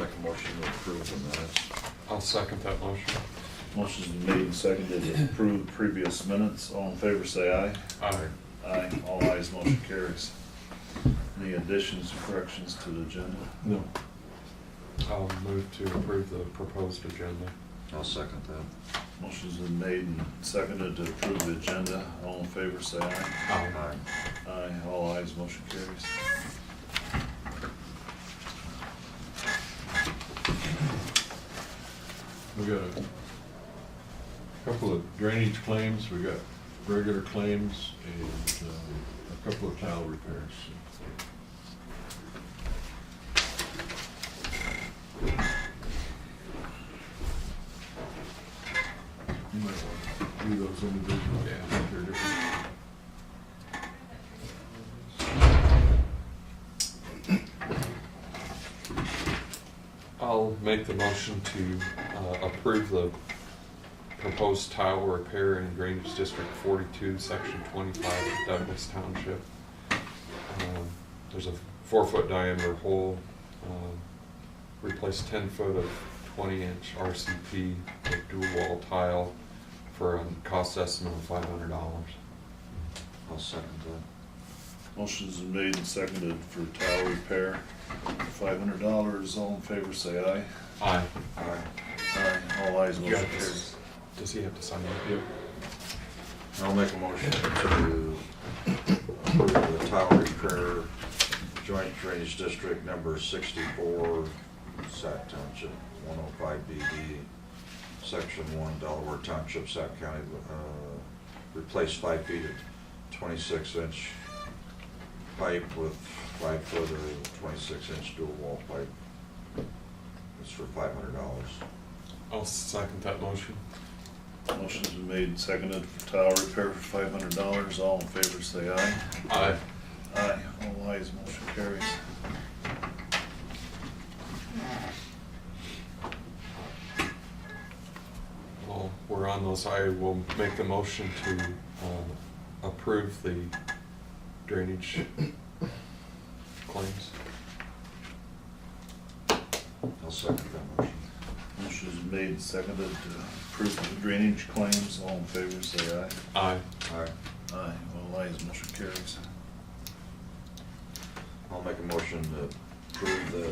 make a motion to approve the minutes. I'll second that motion. Motion's been made and seconded to approve the previous minutes. All in favor say aye. Aye. Aye. All ayes, motion carries. Any additions or corrections to the agenda? No. I'll move to approve the proposed agenda. I'll second that. Motion's been made and seconded to approve the agenda. All in favor say aye. Aye. Aye. All ayes, motion carries. We got a couple of drainage claims, we got regular claims, and a couple of tile repairs. You might want to do those individually. Yeah. They're different. I'll make the motion to approve the proposed tile repair in Drainage District 42, Section 25 of Douglas Township. There's a 4-foot diameter hole, replace 10 foot of 20-inch RCP with dual wall tile for a cost estimate of $500. I'll second that. Motion's been made and seconded for tile repair. $500. All in favor say aye. Aye. Aye. Aye. All ayes, You motion got carries. this. Does he have to sign it? Yep. I'll make a motion to approve the tile repair joint drainage district number 64, Sac Township, 105 BD, Section 1, Delaware Township, Sac County, replace 5 feet of 26-inch pipe with 5 foot of 26-inch dual wall pipe. It's for $500. I'll second that motion. Motion's been made and seconded for tile repair for $500. All in favor say aye. Aye. Aye. All ayes, motion carries. Well, we're on those. I will make the motion to approve the drainage claims. I'll second that motion. Motion's made and seconded to approve the drainage claims. All in favor say aye. Aye. Aye. Aye. All ayes, motion carries. I'll make a motion to approve the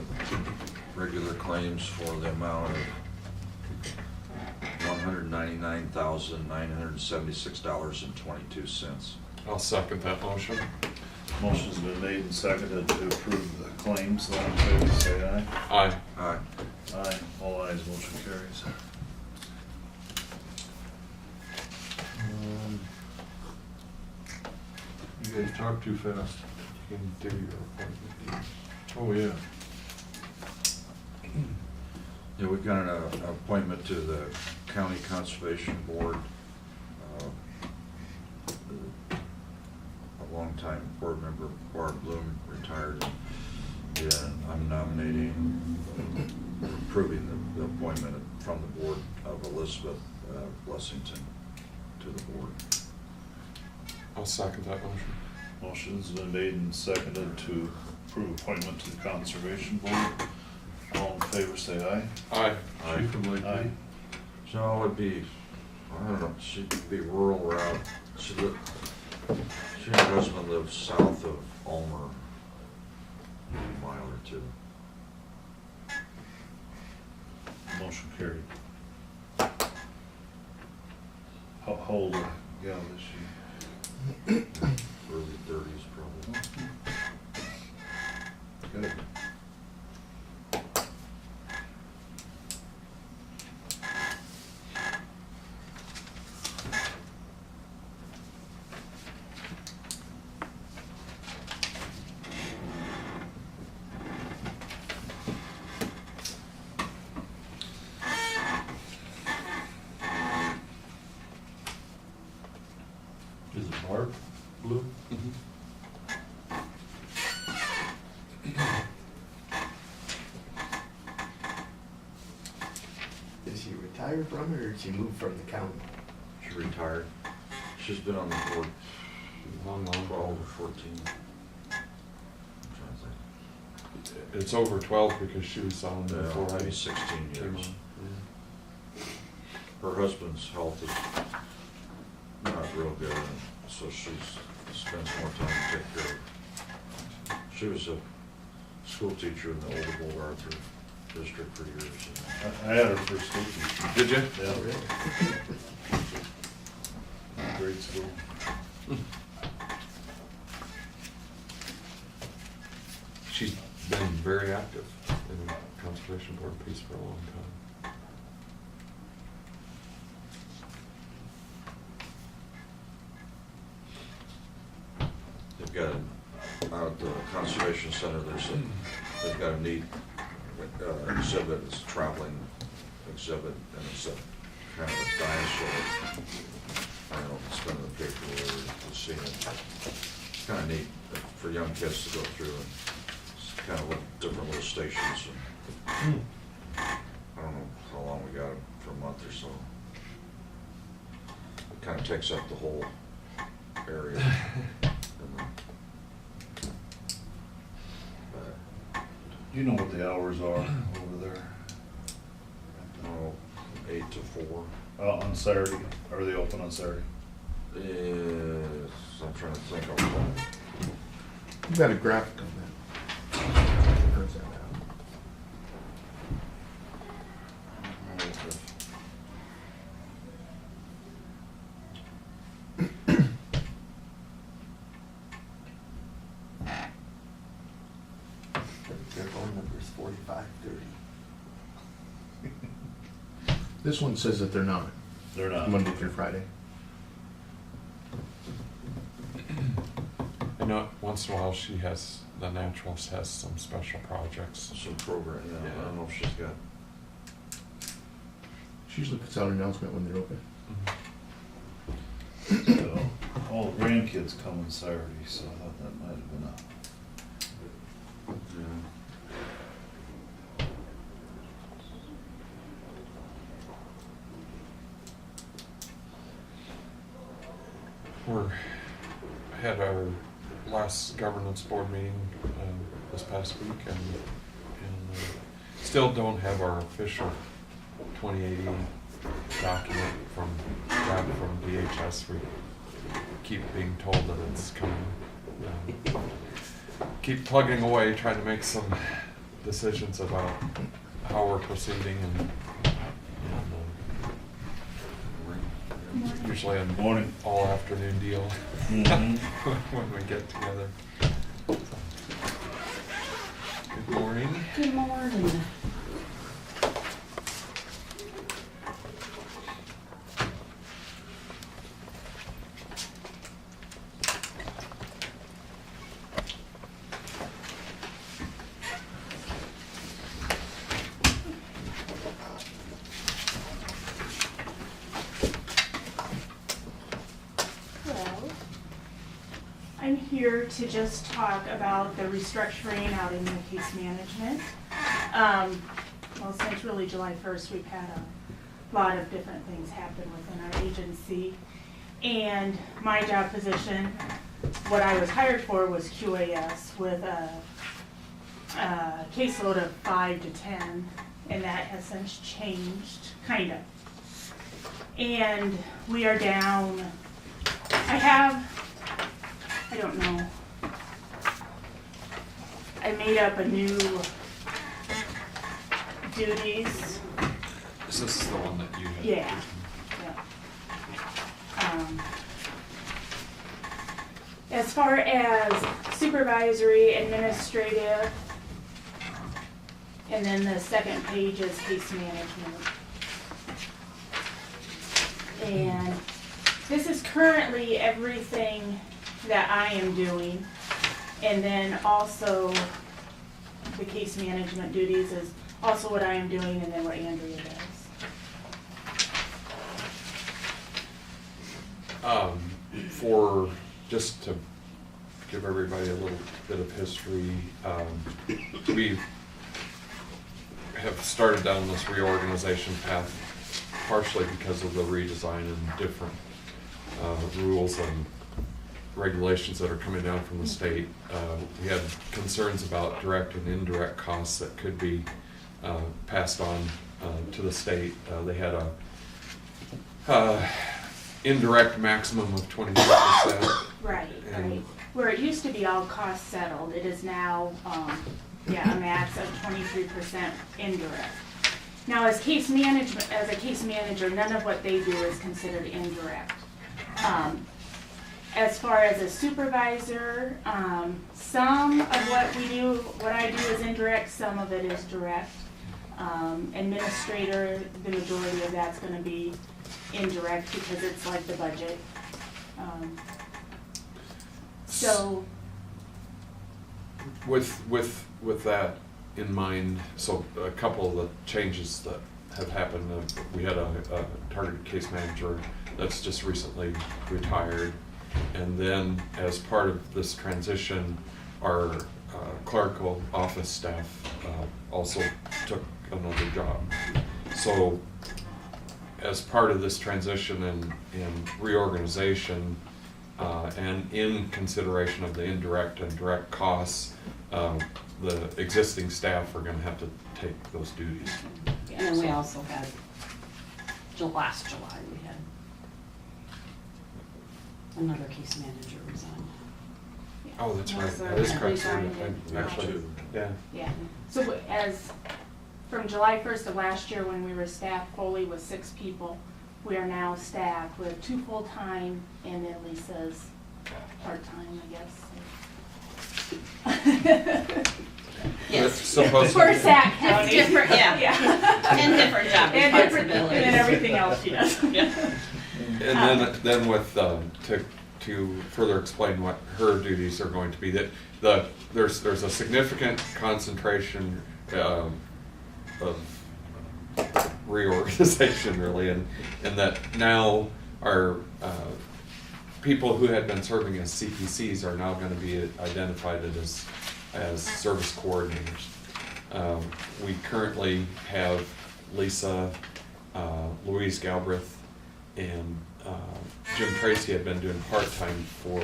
regular claims for the amount of $199,976.22. I'll second that motion. Motion's been made and seconded to approve the claims. All in favor say aye. Aye. Aye. Aye. All ayes, motion carries. You guys talk too fast. You can do your appointment. Oh, yeah. Yeah, we've got an appointment to the County Conservation Board. A longtime board member, Barb Bloom, retired, and I'm nominating, approving the appointment from the board of Elizabeth Blessington to the board. I'll second that motion. Motion's been made and seconded to approve appointment to the Conservation Board. All in favor say aye. Aye. She from Lakeview? Aye. So it would be, I don't know, she'd be rural route. She and her husband live south of Ulmer, a mile or two. Motion carried. How old a gal is she? Early 30s probably. Good. Is it Barb Blue? Is she retired from it, or did she move from the county? She retired. She's been on the board Long, 12 long. or 14. I'm trying to think. it's over 12 because she was on before I maybe 16 came years. on. Her husband's health is not real good, and so she spends more time to take care of. She was a school teacher in the old Old Arthur district for years. I had her for school teacher. Did you? Yeah, Really? grade school. She's been very active in the Conservation Board piece for a long time. They've got, out at the Conservation Center, they've got a neat exhibit, it's a traveling exhibit, and it's a kind of a dinosaur. I don't know if it's been in the paper or you've seen it. It's kind of neat for young kids to go through and kind of look at different little stations. And I don't know how long we got it, for a month or so. It kind of takes up the whole area. And then, but, Do you know what the hours are over there? oh, 8 to 4. On Saturday, are they open on Saturday? Yes, I'm trying to think of You got a graphic on that. Where's that at? Their phone number is 4530. This one says that they're not, They're not. Monday through Friday. I know once in a while the Naturalist has some special projects. some program, yeah, I Yeah. don't know if she's got, She usually puts out an announcement when they're open. All the grandkids come on Saturday, so I thought that might have been yeah. Had our last governance board meeting this past week, and still don't have our official 2080 document back from DHS. We keep being told that it's coming. Keep plugging away, trying to make some decisions about how we're proceeding, and usually an Morning. all afternoon deal Mhm. when we get together. Good morning. Good morning. Well, I'm here to just talk about the restructuring out in the case management. Well, since really July 1st, we've had a lot of different things happen within our agency. And my job position, what I was hired for was QAS with a caseload of 5 to 10, and that has since changed, kind of. And we are down, I don't know, I made up a new duties. Is this the one that you had? Yeah. As far as supervisory, administrative, and then the second page is case management. And this is currently everything that I am doing. And then also the case management duties is also what I am doing, and then what Andrea does. For, just to give everybody a little bit of history, we have started down this reorganization path partially because of the redesign and different rules and regulations that are coming down from the state. We had concerns about direct and indirect costs that could be passed on to the state. They had a indirect maximum of 22%. Right, And- right. Where it used to be all cost settled, it is now, a max of 23% indirect. Now, as a case manager, none of what they do is considered indirect. As far as a supervisor, some of what I do is indirect, some of it is direct. Administrator, the majority of that's gonna be indirect because it's like the budget. So, With that in mind, so a couple of the changes that have happened, we had a targeted case manager that's just recently retired. And then as part of this transition, our clerical office staff also took another job. So as part of this transition and reorganization, and in consideration of the indirect and direct costs, the existing staff are gonna have to take those duties. And then we also had, last July, we had another case manager resign. Oh, that's right, So that is correct. resigned in Actually, August. yeah. yeah, so from July 1st of last year, when we were staffed fully with 6 people, we are now staffed with 2 full-time and then Lisa's part-time, I guess. Yes. Supposed For to, Sac County. It's different, yeah. And different job And responsibilities. then everything else she does. Yeah. and then with, to further explain what her duties are going to be, that there's a significant concentration of reorganization really, and that now our people who had been serving as CPCs are now going to be identified as service coordinators. We currently have Lisa, Louise Galbraith, and Jim Tracy had been doing part-time for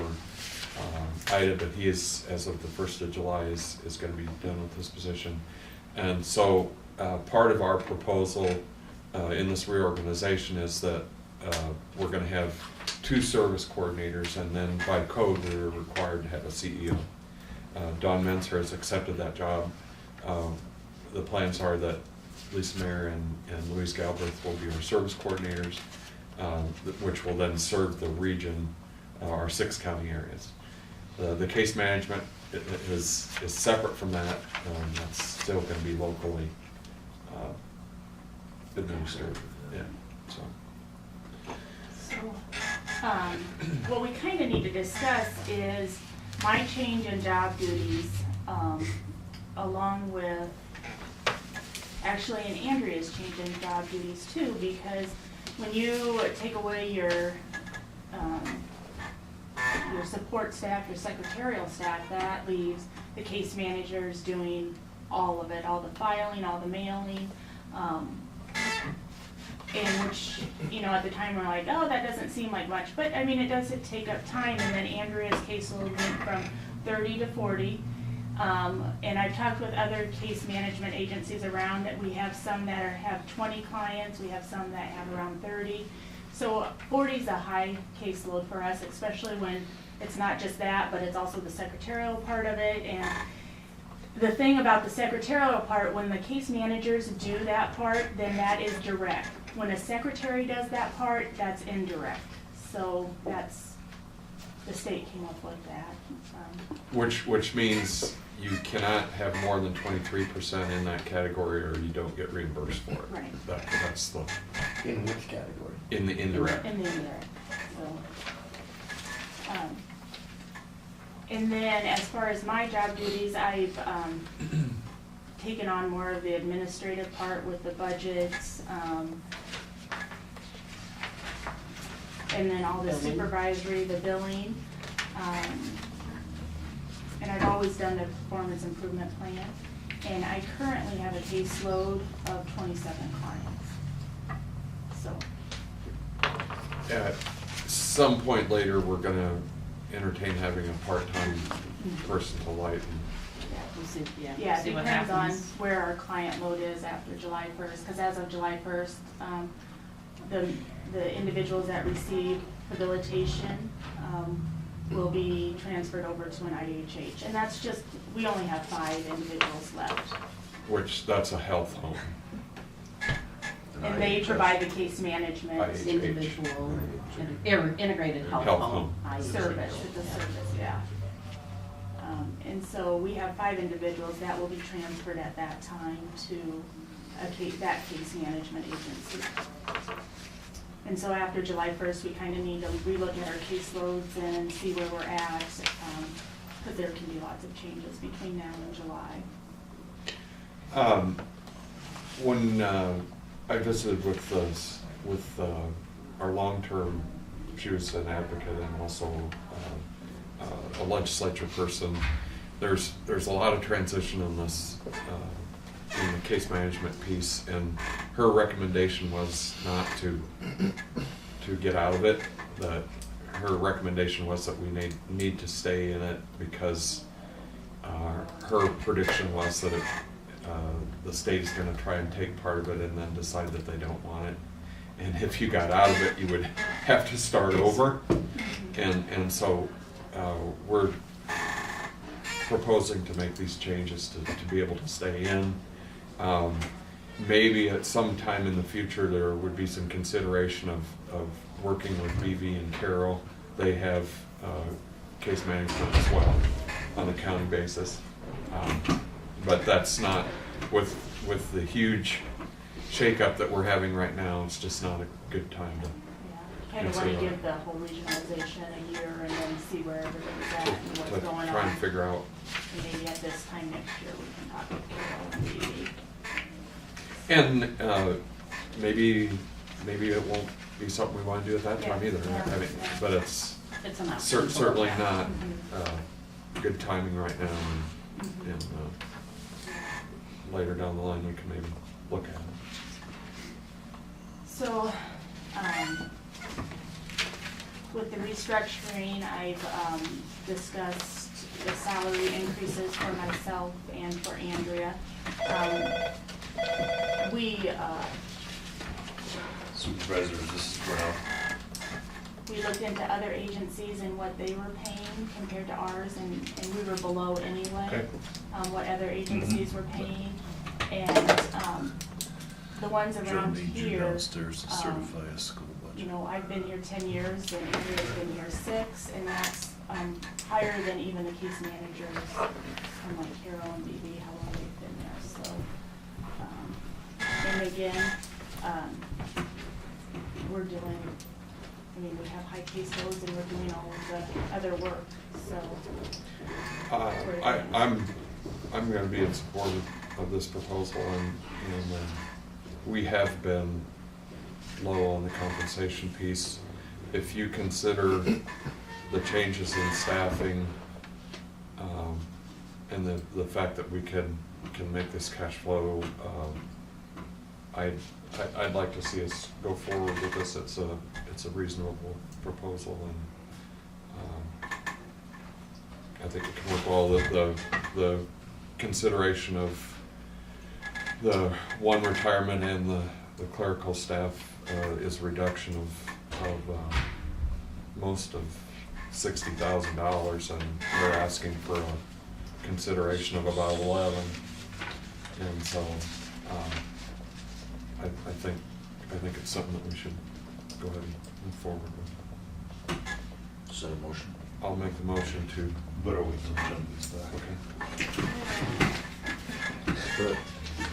Ida, but he is, as of the 1st of July, is going to be done with his position. And so part of our proposal in this reorganization is that we're going to have 2 service coordinators, and then by code we're required to have a CEO. Don Menser has accepted that job. The plans are that Lisa Mayer and Louise Galbraith will be our service coordinators, which will then serve the region, our 6 county areas. The case management is separate from that. That's still going to be locally administered. Yeah. So. So, what we kind of need to discuss is my change in job duties, along with, actually, and Andrea's change in job duties too, because when you take away your support staff, your secretarial staff, that leaves the case managers doing all of it, all the filing, all the mailing, and which, at the time we're like, oh, that doesn't seem like much, but I mean, it does take up time, and then Andrea's caseload went from 30 to 40. And I've talked with other case management agencies around that we have some that have 20 clients, we have some that have around 30. So 40 is a high caseload for us, especially when it's not just that, but it's also the secretarial part of it. And the thing about the secretarial part, when the case managers do that part, then that is direct. When a secretary does that part, that's indirect. So that's, the state came up with that. Which means you cannot have more than 23% in that category, or you don't get reimbursed for it. Right. That's the, In which category? in the indirect. In the indirect, so. And then as far as my job duties, I've taken on more of the administrative part with the budgets, and then all the Billing. supervisory, the billing. And I've always done the performance improvement plan. And I currently have a caseload of 27 clients. So, At some point later, we're gonna entertain having a part-time person to light and We'll see, Yeah, see it what depends on happens. where our client load is after July 1st, because as of July 1st, the individuals that receive habilitation will be transferred over to an IHH. And that's just, we only have 5 individuals left. which, that's a health home. And they provide the case management IHH. Individual, integrated health Health home. home. service, it's a service, yeah. And so we have 5 individuals that will be transferred at that time to that case management agency. And so after July 1st, we kind of need to relook at our caseloads and see where we're at, because there can be lots of changes between now and July. When I visited with our long-term, she was an advocate and also a legislature person. There's a lot of transition in this, in the case management piece, and her recommendation was not to get out of it. That her recommendation was that we need to stay in it because her prediction was that the state is going to try and take part of it and then decide that they don't want it. And if you got out of it, you would have to start over. And so we're proposing to make these changes to be able to stay in. Maybe at some time in the future there would be some consideration of working with BV and Carroll. They have case management as well on a county basis. But that's not, with the huge shakeup that we're having right now, it's just not a good time to. Yeah, kind of want to give the whole regionalization a year and then see where everybody's at and what's to going on. try and figure out. And maybe at this time next year, we can talk with Carol and BB. And maybe it won't be something we want to do at that time Yeah, either. yeah, I mean, yeah. but it's It's an option. to look certainly at. not Mhm. good timing right now. Mhm. And later down the line, we can maybe look at it. So, with the restructuring, I've discussed the salary increases for myself and for Andrea. Supervisors, this is Ralph. We looked into other agencies and what they were paying compared to ours, and we were below anyway. Okay. What other agencies were paying, and the ones Joe around needs you here. downstairs to certify a school budget. You know, I've been here 10 years, and Andrea's been here 6, and that's higher than even the case managers from like Carol and BB, how long they've been there, so. And again, we're doing, I mean, we have high caseloads and we're doing all of the other work, so. I'm going to be in support of this proposal, and we have been low on the compensation piece. If you consider the changes in staffing and the fact that we can make this cash flow, I'd like to see us go forward with this. It's a reasonable proposal, and I think it can work well. The consideration of the one retirement and the clerical staff is a reduction of most of $60,000, and they're asking for a consideration of about 11. And so I think it's something that we should go ahead and move forward with. Is that a motion? I'll make the motion to. Better wait till Jim gets back. Okay. Good.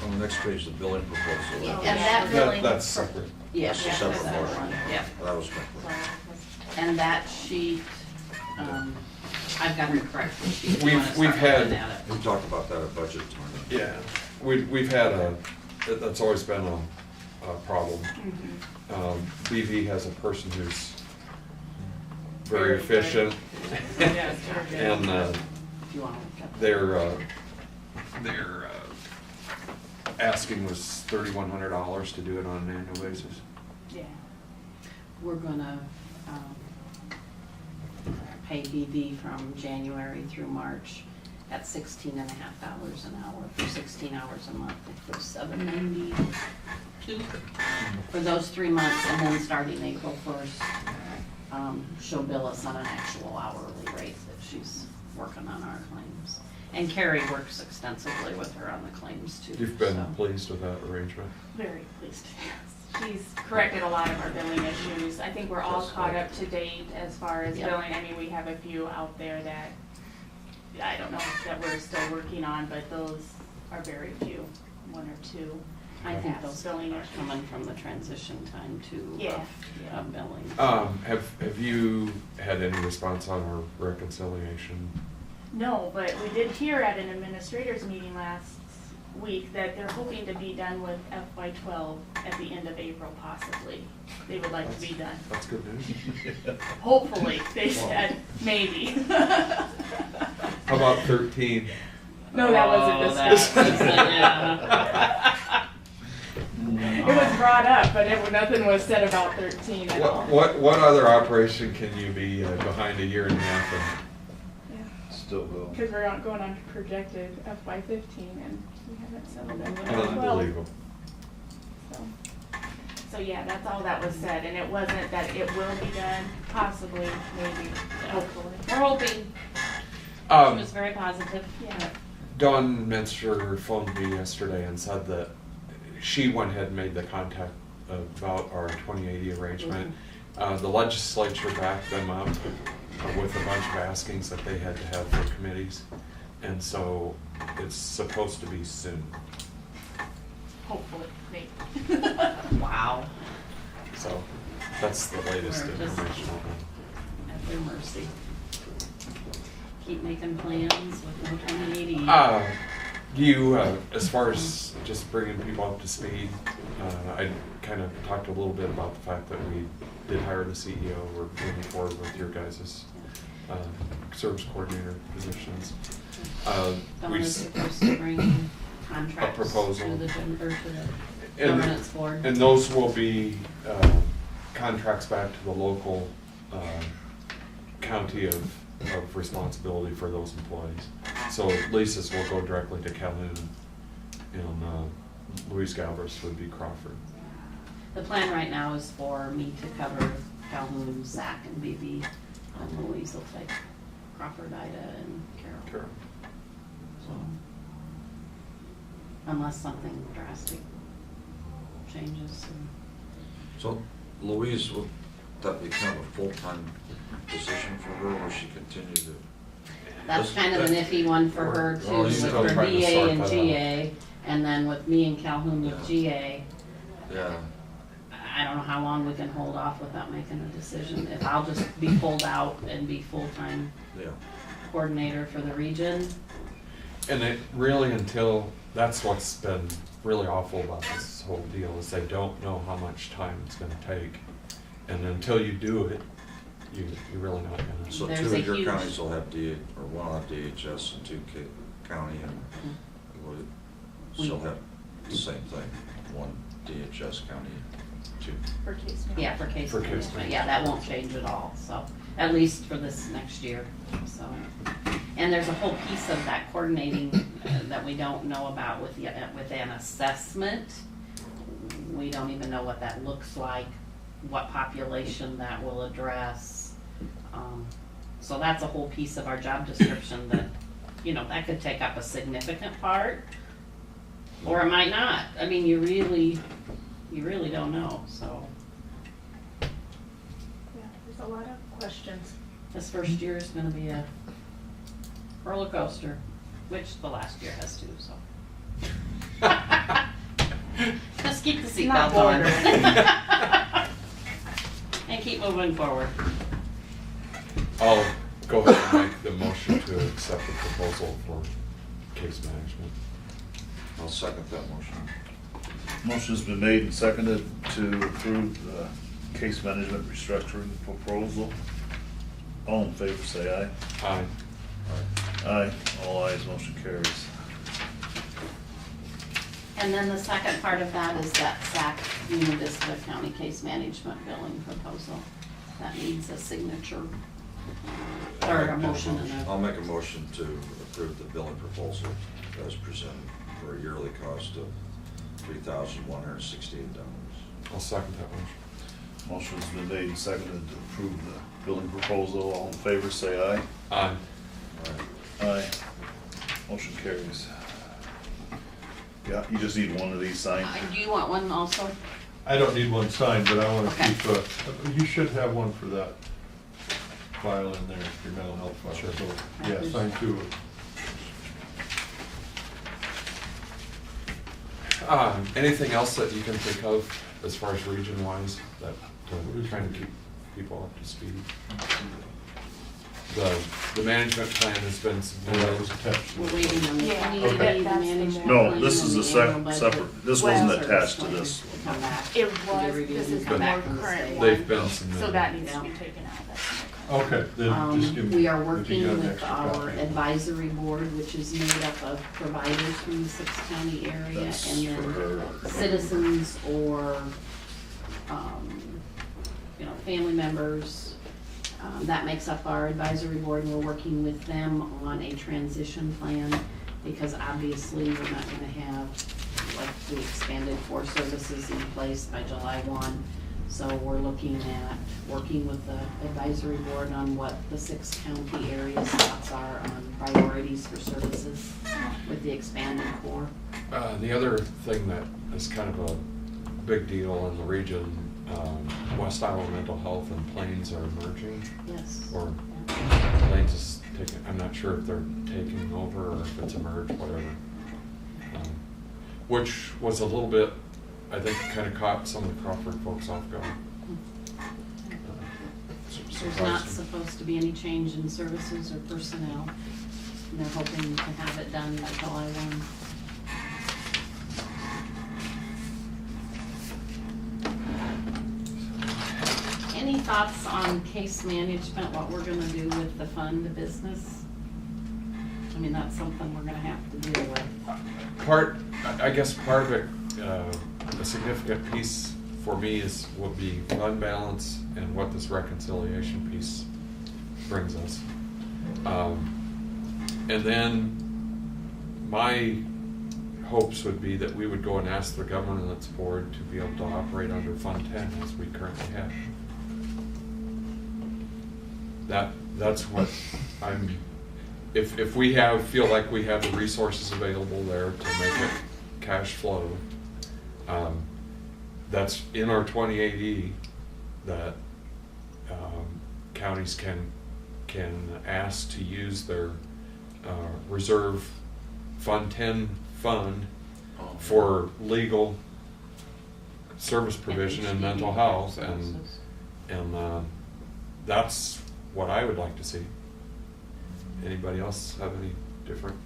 On the next page, the billing proposal. Yeah, and that billing. That's separate. Yeah, That's a yeah, separate that's motion. one, yeah. That was my question. And that sheet, I've got her corrected sheet. if you We've- wanna start we've had- looking at it. We talked about that at budget time. Yeah, we've had that's always been a problem. BV has a person who's very Very good. efficient. Yeah, it's very good. And If you wanna look at it. their asking was $3,100 to do it on an annual basis. Yeah. We're gonna, pay BB from January through March at $16.50 an hour for 16 hours a month. It was $7.92 for those 3 months, and then starting April 1st, she'll bill us on an actual hourly rate that she's working on our claims. And Carrie works extensively with her on the claims too. You've been so. pleased with that arrangement? Very pleased, yes. She's corrected a lot of our billing issues. I think we're all That's caught good. up to date as far as Yep. billing. I mean, we have a few out there that, I don't know, that we're still working on, but those are very few, 1 or 2. I think past those billing are issues. coming from the transition time too Yeah. of billing. Have you had any response on our reconciliation? No, but we did hear at an administrators meeting last week that they're hoping to be done with FY12 at the end of April possibly. They would like to be done. That's good news. Hopefully, they said, maybe. How about 13? No, that wasn't Oh, discussed. that was the- yeah. It was brought up, but nothing was said about 13 at all. What other operation can you be behind a year and a half in? Yeah, Still will. because we're not going on to projected FY15 and we haven't settled in with FY12. Unbelievable. So yeah, that's all that was said, and it wasn't that it will be done, possibly, maybe, hopefully. We're hoping. She Um, was very positive. Yeah. Dawn Minster phoned me yesterday and said that she went ahead and made the contact about our 2080 arrangement. The legislature backed them up with a bunch of askings that they had to have for committees. And so it's supposed to be soon. Hopefully, maybe. Wow. So that's the latest We're just- information on that. At their mercy. Keep making plans with no 2080. You, as far as just bringing people up to speed, I kind of talked a little bit about the fact that we did hire the CEO. We're moving forward with your guys' service coordinator positions. Dawn We is s- supposed to bring contracts proposal. to the, or to the And- governance board. And those will be contracts back to the local county of responsibility for those employees. So leases will go directly to Calhoun, and Louise Galbraith would be Crawford. The plan right now is for me to cover Calhoun, Zach, and BB, and Louise will take Crawford, Ida, and Carol. Carol. So, unless something drastic changes. So Louise, would that be kind of a full-time position for her, or she continue to? That's This- kind of an iffy one for her too, Well, with he's still her trying to BA sort and that out. GA, and then with me and Calhoun with Yeah. GA. Yeah, I don't know how long we can hold off without making a decision. If I'll just be pulled out and be full-time yeah. coordinator for the region. And it really, until, that's what's been really awful about this whole deal, is they don't know how much time it's gonna take. And until you do it, you're really not gonna. So There's two a of your huge- counties will have or one will have DHS and two county, and will she'll have the same thing, one DHS county, two. For case management. Yeah, for case For case management, yeah, that won't change at all, so, at least for this next year, so. And there's a whole piece of that coordinating that we don't know about with an assessment. We don't even know what that looks like, what population that will address. So that's a whole piece of our job description that, that could take up a significant part, or it might not. I mean, you really don't know, so. Yeah, there's a lot of questions. This first year is gonna be a roller coaster, which the last year has too, so. Just keep the Not seatbelt on. bordering. And keep moving forward. I'll go ahead and make the motion to accept the proposal for case management. I'll second that motion. Motion's been made and seconded to approve the case management restructuring proposal. All in favor, say aye. Aye. Aye, all ayes, motion carries. And then the second part of that is that SAC Univista County Case Management Billing Proposal. That needs a signature Or a motion and a. I'll make a motion to approve the billing proposal as presented for a yearly cost of $3,168. I'll second that motion. Motion's been made and seconded to approve the billing proposal. All in favor, say aye. Aye. Aye. Motion carries. Yeah, you just need one of these signed. Do you want one also? I don't need one signed, but I wanna Okay. keep, you should have one for that file in there, your mental health file. Sure. So, yeah, sign two. Anything else that you can think of as far as region-wise that we're trying to keep people up to speed? The management plan has been And that was submitted. attached. We're waiting on the Yeah, 2080, okay. the That's the management more- No, plan, this is and a the annual budget. separate, this wasn't Well- attached to this To one. come back. It to be was, reviewed this and is the come more back from the current state. one. They've been submitted. So that needs to Yeah. be taken out, that's the more current. Okay, then just give me. We are if you working got an with extra our copy. advisory board, which is made up of providers from the 6-county area, That's and for her. then citizens or, family members. That makes up our advisory board, and we're working with them on a transition plan, because obviously we're not gonna have, like, the expanded core services in place by July 1. So we're looking at working with the advisory board on what the 6-county area's thoughts are on priorities for services with the expanded core. The other thing that is kind of a big deal in the region, West Iowa Mental Health and Plains are merging, Yes. or Yeah. Plains is taking, I'm not sure if they're taking over or if it's a merge, whatever. Which was a little bit, I think, kind of caught some of the Crawford folks off guard. There's not supposed to be any change in services or personnel. And they're hoping to have it done by July 1. Any thoughts on case management, what we're gonna do with the fund business? I mean, that's something we're gonna have to deal with. I guess part of it, a significant piece for me would be fund balance and what this reconciliation piece brings us. And then my hopes would be that we would go and ask the governance board to be able to operate under Fund 10 as we currently have. That's what if we feel like we have the resources available there to make it cash flow, that's in our 2080 that counties can ask to use their reserve Fund 10 fund for legal service provision and mental health, and that's what I would like to see. Anybody else have any different?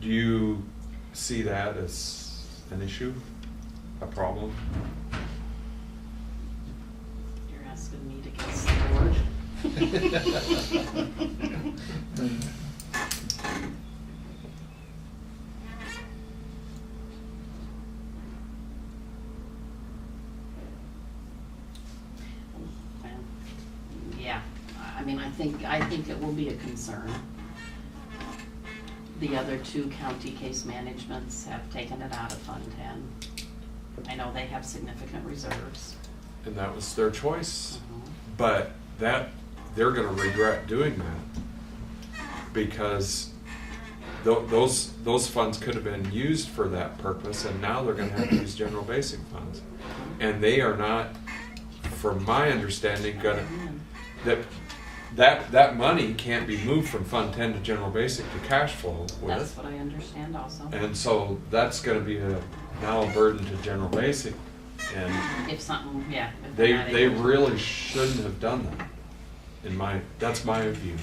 Do you see that as an issue, a problem? You're asking me to get the board. Yeah, I mean, I think it will be a concern. The other two county case managements have taken it out of Fund 10. I know they have significant reserves. And that was their choice, Mhm. but they're gonna regret doing that, because those funds could have been used for that purpose, and now they're gonna have to use general basic funds. And they are not, from my understanding, gonna, that money can't be moved from Fund 10 to general basic to cash flow That's with. what I understand also. And so that's gonna be now a burden to general basic, and If something, yeah. if they they're not able to- really shouldn't have done that. That's my view.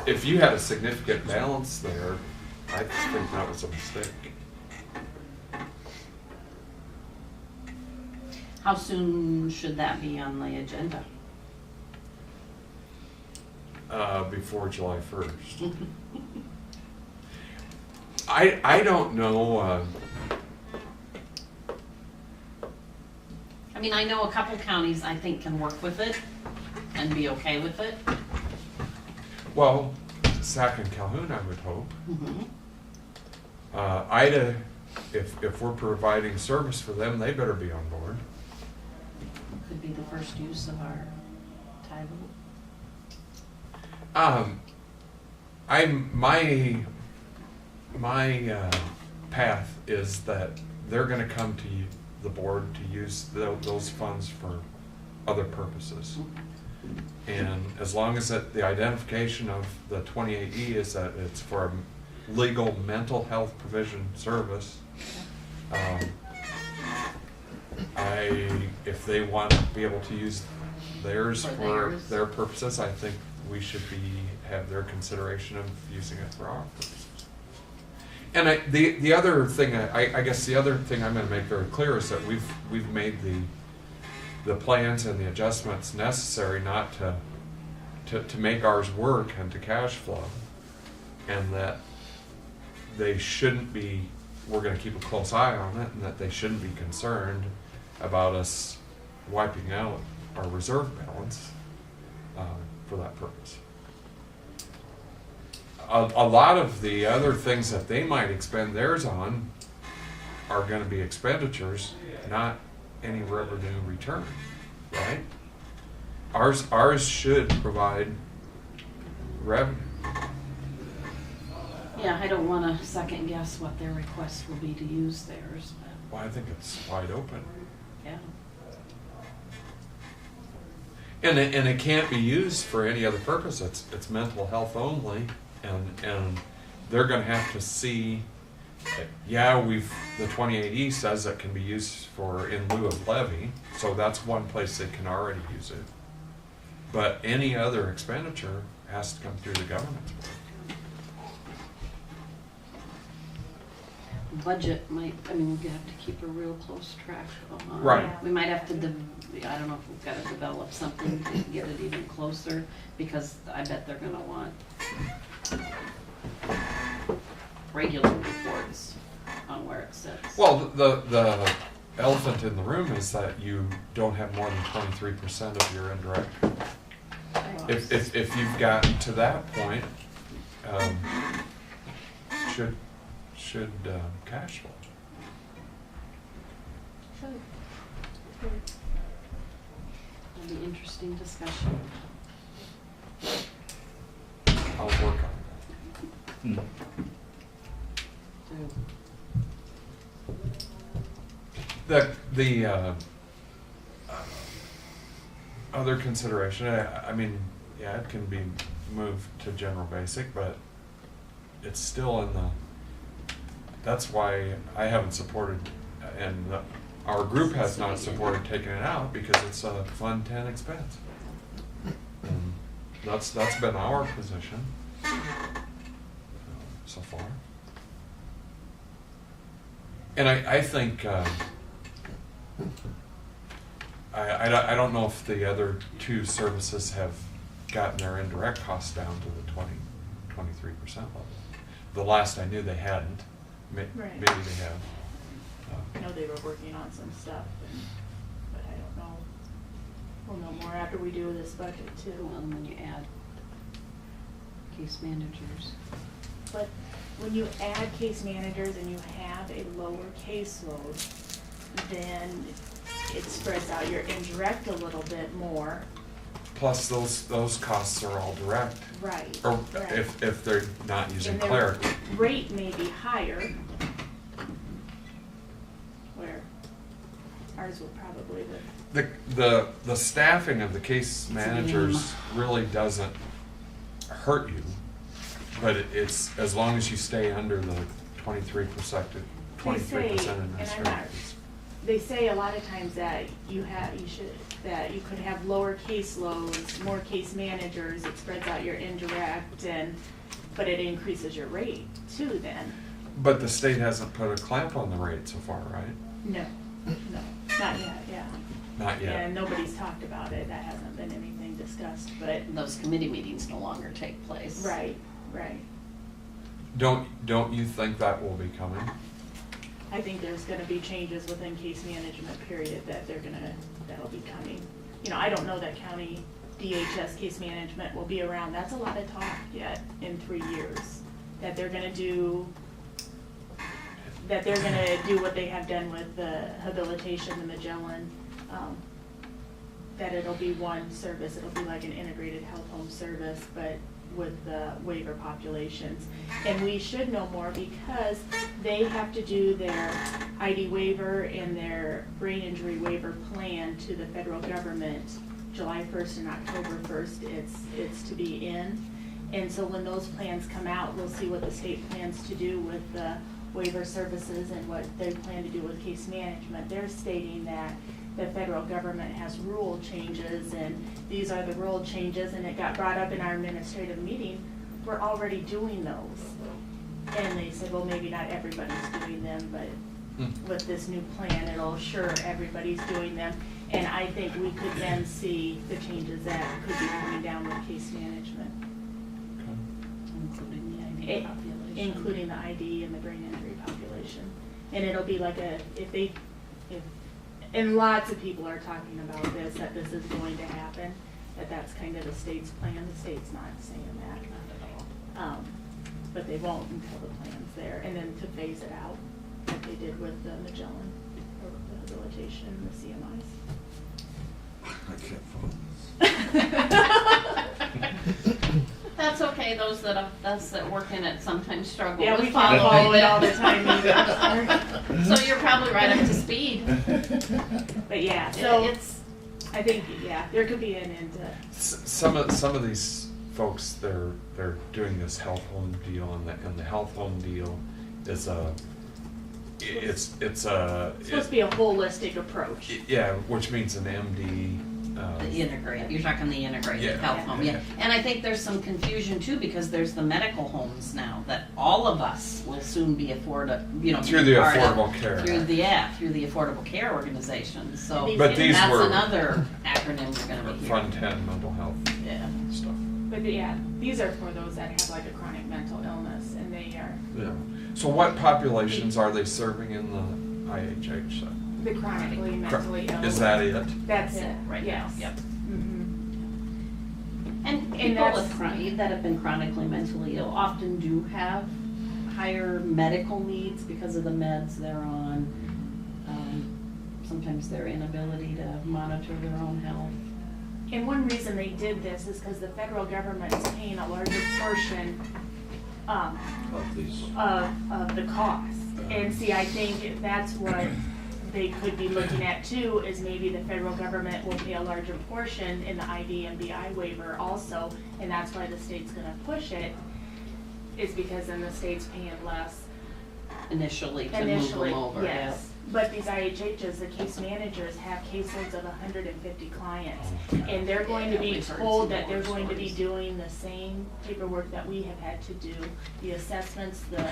If you had a significant balance there, I think that was a mistake. How soon should that be on the agenda? Before July 1st. I don't know, I mean, I know a couple counties I think can work with it and be okay with it. Well, Sac and Calhoun, I would hope. Mhm. Ida, if we're providing service for them, they better be on board. Could be the first use of our title. My path is that they're gonna come to the board to use those funds for other purposes. And as long as the identification of the 28E is that it's for a legal mental health provision service, if they want to be able to use theirs For for theirs. their purposes, I think we should have their consideration of using it for our purposes. And the other thing, I guess the other thing I'm gonna make very clear is that we've made the plans and the adjustments necessary not to make ours work and to cash flow. And that they shouldn't be, we're gonna keep a close eye on it, and that they shouldn't be concerned about us wiping out our reserve balance for that purpose. A lot of the other things that they might expend theirs on are gonna be expenditures, not any revenue return, right? Ours should provide revenue. Yeah, I don't wanna second guess what their request will be to use theirs, but, Well, I think it's wide open. yeah. And it can't be used for any other purpose. It's mental health only, and they're gonna have to see, yeah, the 28E says it can be used for in lieu of levy, so that's one place they can already use it. But any other expenditure has to come through the government. Budget might, I mean, we have to keep a real close track on. Right. We might have to, I don't know if we've gotta develop something to get it even closer, because I bet they're gonna want regular reports on where it sits. Well, the elephant in the room is that you don't have more than 23% of your indirect. If you've gotten to that point, should cash flow. It'll be interesting discussion. I'll work on Hmm. that. The other consideration, I mean, yeah, it can be moved to general basic, but it's still in the, that's why I haven't supported, and our group has not supported taking it out, because it's a Fund 10 expense. And that's been our position so far. And I think, I don't know if the other two services have gotten their indirect costs down to the 23% level. The last I knew they hadn't. Right. Maybe they have. I know they were working on some stuff, but I don't know. We'll know more after we do this budget Well, too. and when you add case managers. But when you add case managers and you have a lower caseload, then it spreads out your indirect a little bit more. Plus, those costs are all direct. Right. Or right. if they're not using And their clerical. rate may be higher, where ours will probably be. The staffing of the case managers really doesn't hurt you, but it's as long as you stay under the 23% They say, and I'm administrative not, fees. they say a lot of times that you could have lower caseloads, more case managers, it spreads out your indirect, but it increases your rate too then. But the state hasn't put a clamp on the rate so far, right? No, not yet, yeah. Not yet. And nobody's talked about it, that hasn't been anything discussed, but, Those committee meetings no longer take place. right. Don't you think that will be coming? I think there's gonna be changes within case management period that'll be coming. You know, I don't know that county DHS case management will be around. That's a lot of talk yet in 3 years. That they're gonna do what they have done with the habilitation, the Magellan, that it'll be one service. It'll be like an integrated health home service, but with the waiver populations. And we should know more because they have to do their ID waiver and their brain injury waiver plan to the federal government July 1st and October 1st. It's to be in. And so when those plans come out, we'll see what the state plans to do with the waiver services and what they plan to do with case management. They're stating that the federal government has rule changes, and these are the rule changes, and it got brought up in our administrative meeting. We're already doing those. And they said, well, maybe not everybody's doing them, but with this new plan, it'll assure everybody's doing them. And I think we could then see the changes that could be coming down with case management. Including the ID population. Including the ID and the brain injury population. And it'll be like and lots of people are talking about this, that this is going to happen, that's kind of the state's plan. The state's not saying that, not at all. But they won't until the plan's there. And then to phase it out, like they did with the Magellan, or the habilitation and the CMIs. I can't follow. That's okay, those that work in it sometimes struggle Yeah, with we can't follow following it all the time either. So you're probably right up to speed. But yeah, so It's, I think, yeah, there could be an end to. Some of these folks, they're doing this health home deal, and the health home deal is it's supposed to be a holistic approach. yeah, which means an MD. the integrate, you're talking the integrated Yeah. health home, yeah. And I think there's some confusion too, because there's the medical homes now that all of us will soon be Through the Affordable Care Act. Through the Affordable Care Organization, so. But these that's were- another acronym you're gonna be hearing. Fund 10 mental health Yeah. stuff. But yeah, these are for those that have like a chronic mental illness, and they are Yeah. So what populations are they serving in the IHH then? the chronically mentally ill. Is that it? That's it, Right now, yes. yep. Mhm. And And people that's- that have been chronically mentally ill often do have higher medical needs because of the meds they're on. Sometimes their inability to monitor their own health. And one reason they did this is because the federal government is paying a larger portion Of these. of the cost. And see, I think that's what they could be looking at too, is maybe the federal government will pay a larger portion in the ID and BI waiver also, and that's why the state's gonna push it, is because then the state's paying less Initially to move initially, them over, yeah. yes. But these IHHs, the case managers, have caseloads of 150 clients. And they're going to Yeah, be we've heard told some that they're horror going to be stories. doing the same paperwork that we have had to do, the assessments, the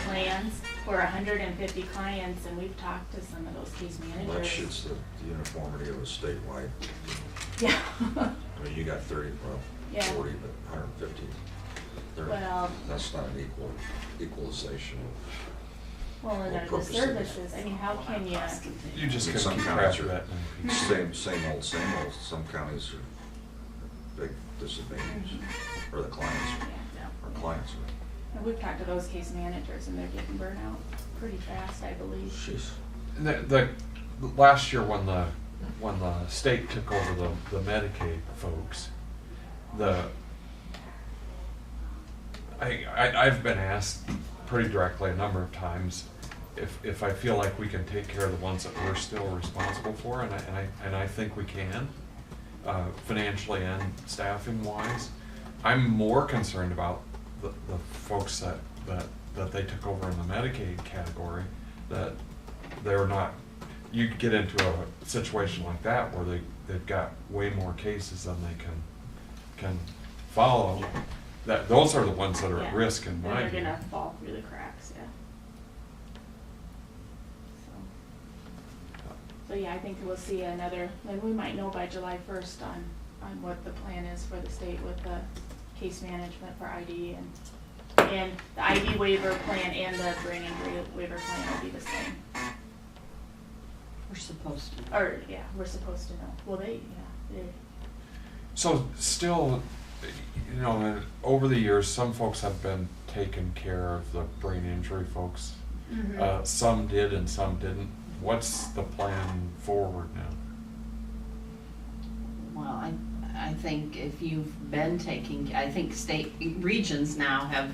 plans, for 150 clients, and we've talked to some of those case That managers. shits the uniformity of a statewide. Yeah. I mean, you got 30, well, Yeah. 40, but 150. Well- That's not an equalization. Well, and What the purpose is it? services, I mean, how can you, You just Some couldn't keep counties track of are that many people. Same old, same old. Some counties are big disadvantage, or the clients, yeah, or clients are. and we've talked to those case managers, and they're getting burnt out pretty fast, I believe. Jeez. The last year when the state took over the Medicaid folks, I've been asked pretty directly a number of times if I feel like we can take care of the ones that we're still responsible for, and I think we can, financially and staffing wise. I'm more concerned about the folks that they took over in the Medicaid category, that they're not, you get into a situation like that where they've got way more cases than they can follow. That those are the ones that are at Yeah. risk in Then my they're view. gonna fall through the cracks, yeah. So yeah, I think we'll see another, and we might know by July 1st on what the plan is for the state with the case management for ID and And the ID waiver plan and the brain injury waiver plan will be the same. We're supposed to. Or, yeah, we're supposed to know. Well, So still, you know, over the years, some folks have been taking care of the brain injury folks. Mhm. Some did and some didn't. What's the plan forward now? Well, I think if you've been taking, I think regions now have,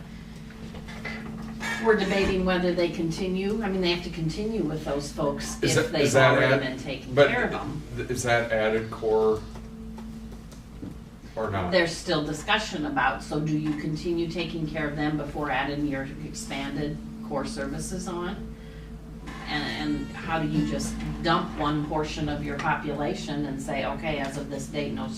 we're debating whether they continue. I mean, they have to continue with those folks if they've already been taking care of them. Is that added core or not? There's still discussion about, so do you continue taking care of them before adding your expanded core services on? And how do you just dump one portion of your population and say, okay, as of this date, no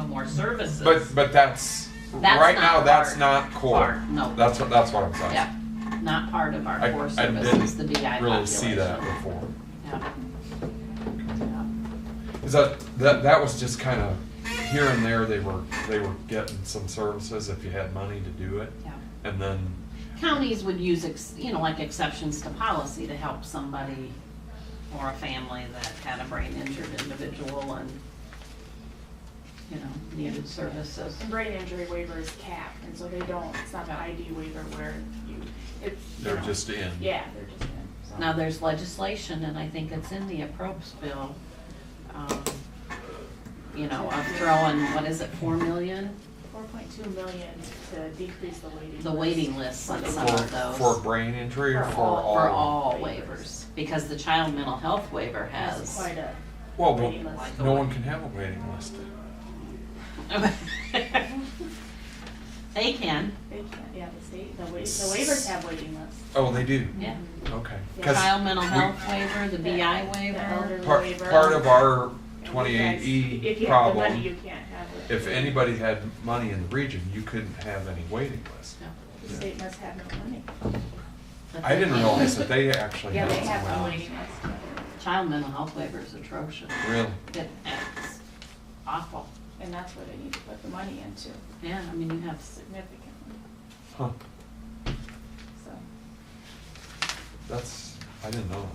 more services? But that's That's right not now. That's part- not core. part, no. That's what I'm saying. Yeah, not part of our I core services, the BI population. really see that before. Yeah. Yeah. Is that was just kind of here and there. They were getting some services if you had money to do it, Yeah. and then Counties would use, like exceptions to policy to help somebody or a family that had a brain injured individual and, needed services. And brain injury waiver is capped, and so they don't, it's not an ID waiver where they're just in. Yeah, they're just in, so. Now, there's legislation, and I think it's in the appropriations bill, of throwing, what is it, 4 million? 4.2 million to decrease the waiting list. The waiting lists on some of those. For brain injury or For for all- all? For all waivers, because the child mental health waiver Has has. quite a Well, waiting list. no one can have a waiting list. They can, They can't, yeah, the state, the waivers have waiting lists. Oh, they do. yeah. Okay. Yeah. 'Cause Child mental health waiver, the BI The waiver. elderly part waiver. part of our And you guys- 28E If you have the money, problem, you can't have it. if anybody had money in the region, you couldn't have any waiting list. The state must have no money. But I they didn't can. realize that they actually Yeah, had they have some no waiting waiting list. Child mental health waiver is atrocious. list. Really? It's awful. And that's where they need to put the money into, Yeah, I mean, you have, significantly, Huh. so. I didn't know.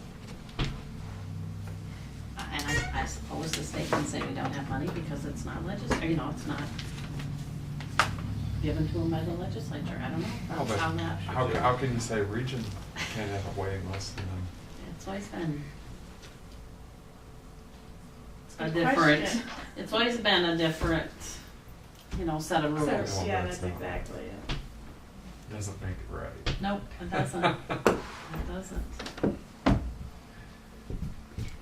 and I suppose the state can say we don't have money because it's not it's not given to them by the legislature. I don't know. Oh, That's but how that. how can you say region can't have a waiting list and then? It's always been a Good different, question. it's always been a different, set of rules. Well, Yeah, that's that's not- exactly it. Doesn't make it right. Nope, it doesn't. It doesn't.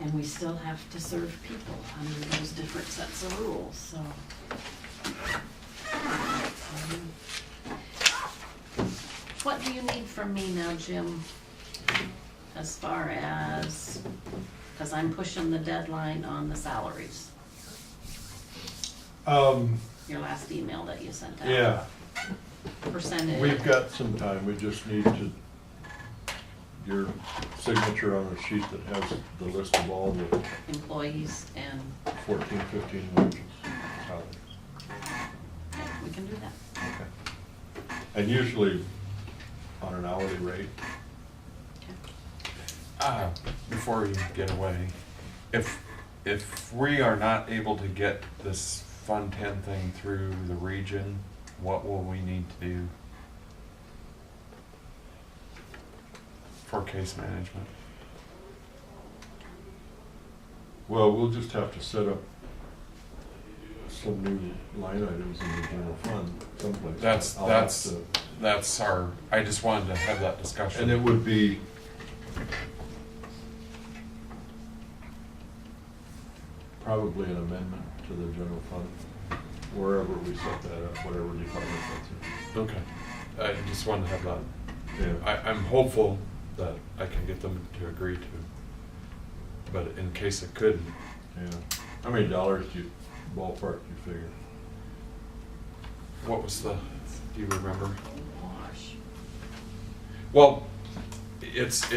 And we still have to serve people under those different sets of rules, so. What do you need from me now, Jim? As far as, because I'm pushing the deadline on the salaries, your last email that you sent out. Yeah, Percentage. we've got some time, we just need your signature on a sheet that has the list of all the Employees and, 14, 15 wages, salaries. yeah, we can do that. Okay. And usually on an hourly rate. Okay. Before you get away, if we are not able to get this Fund 10 thing through the region, what will we need to do for case management? Well, we'll just have to set up some new line items in the general fund someplace. I'll have to- That's our, I just wanted to have that discussion. And it would be probably an amendment to the general fund, wherever we set that up, whatever department that's Okay, I just wanted to have that. in. Yeah. I'm hopeful that I can get them to agree to, but in case it couldn't, Yeah. How many dollars do you, ballpark, do you figure? what was the, do you remember? Wash. Well, it's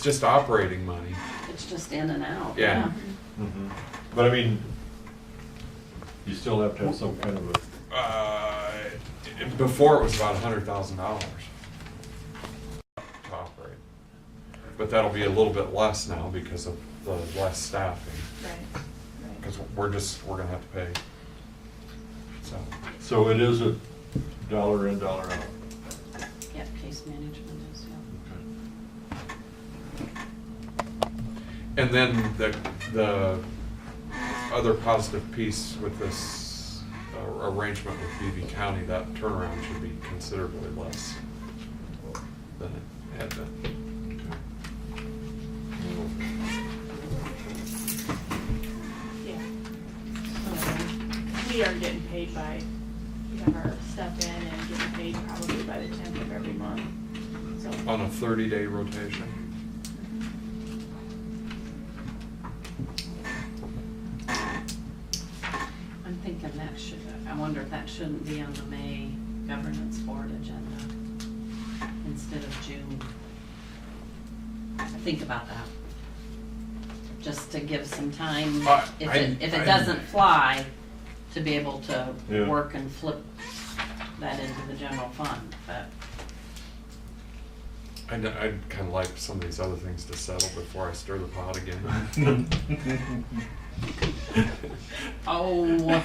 just operating money. It's just in and out. Yeah. Mm-hmm. But I mean, you still have to have some kind of a, Before it was about $100,000 to operate. But that'll be a little bit less now because of the less staffing, Right, because we're gonna have to pay. So, So it is a dollar in, dollar out. Yep, case management is, yeah. Okay. and then the other positive piece with this arrangement with BV County, that turnaround should be considerably less than it had been. yeah. We are getting paid we have our stuff in and getting paid probably by the 10th of every month, so. On a 30-day rotation. I'm thinking I wonder if that shouldn't be on the May governance board agenda instead of June. Think about that. Just to give some time, if it doesn't fly, to be able to Yeah. work and flip that into the general fund, but. I'd kind of like some of these other things to settle before I stir the pot again. Oh.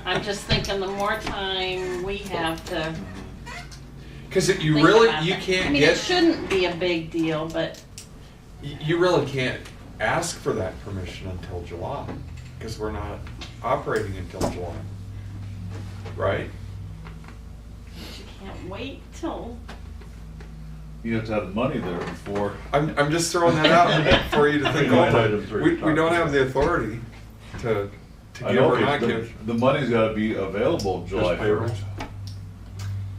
I'm just thinking the more time we have to Because you think really, about you that. can't I mean, it get, shouldn't be a big deal, but you really can't ask for that permission until July, because we're not operating until July. Right? you can't wait till. You have to have the money there before. I'm just throwing that out for you to think Line over. items are We don't talking have the authority to I give know, or not but give. the money's gotta be available July Just payroll. 1st.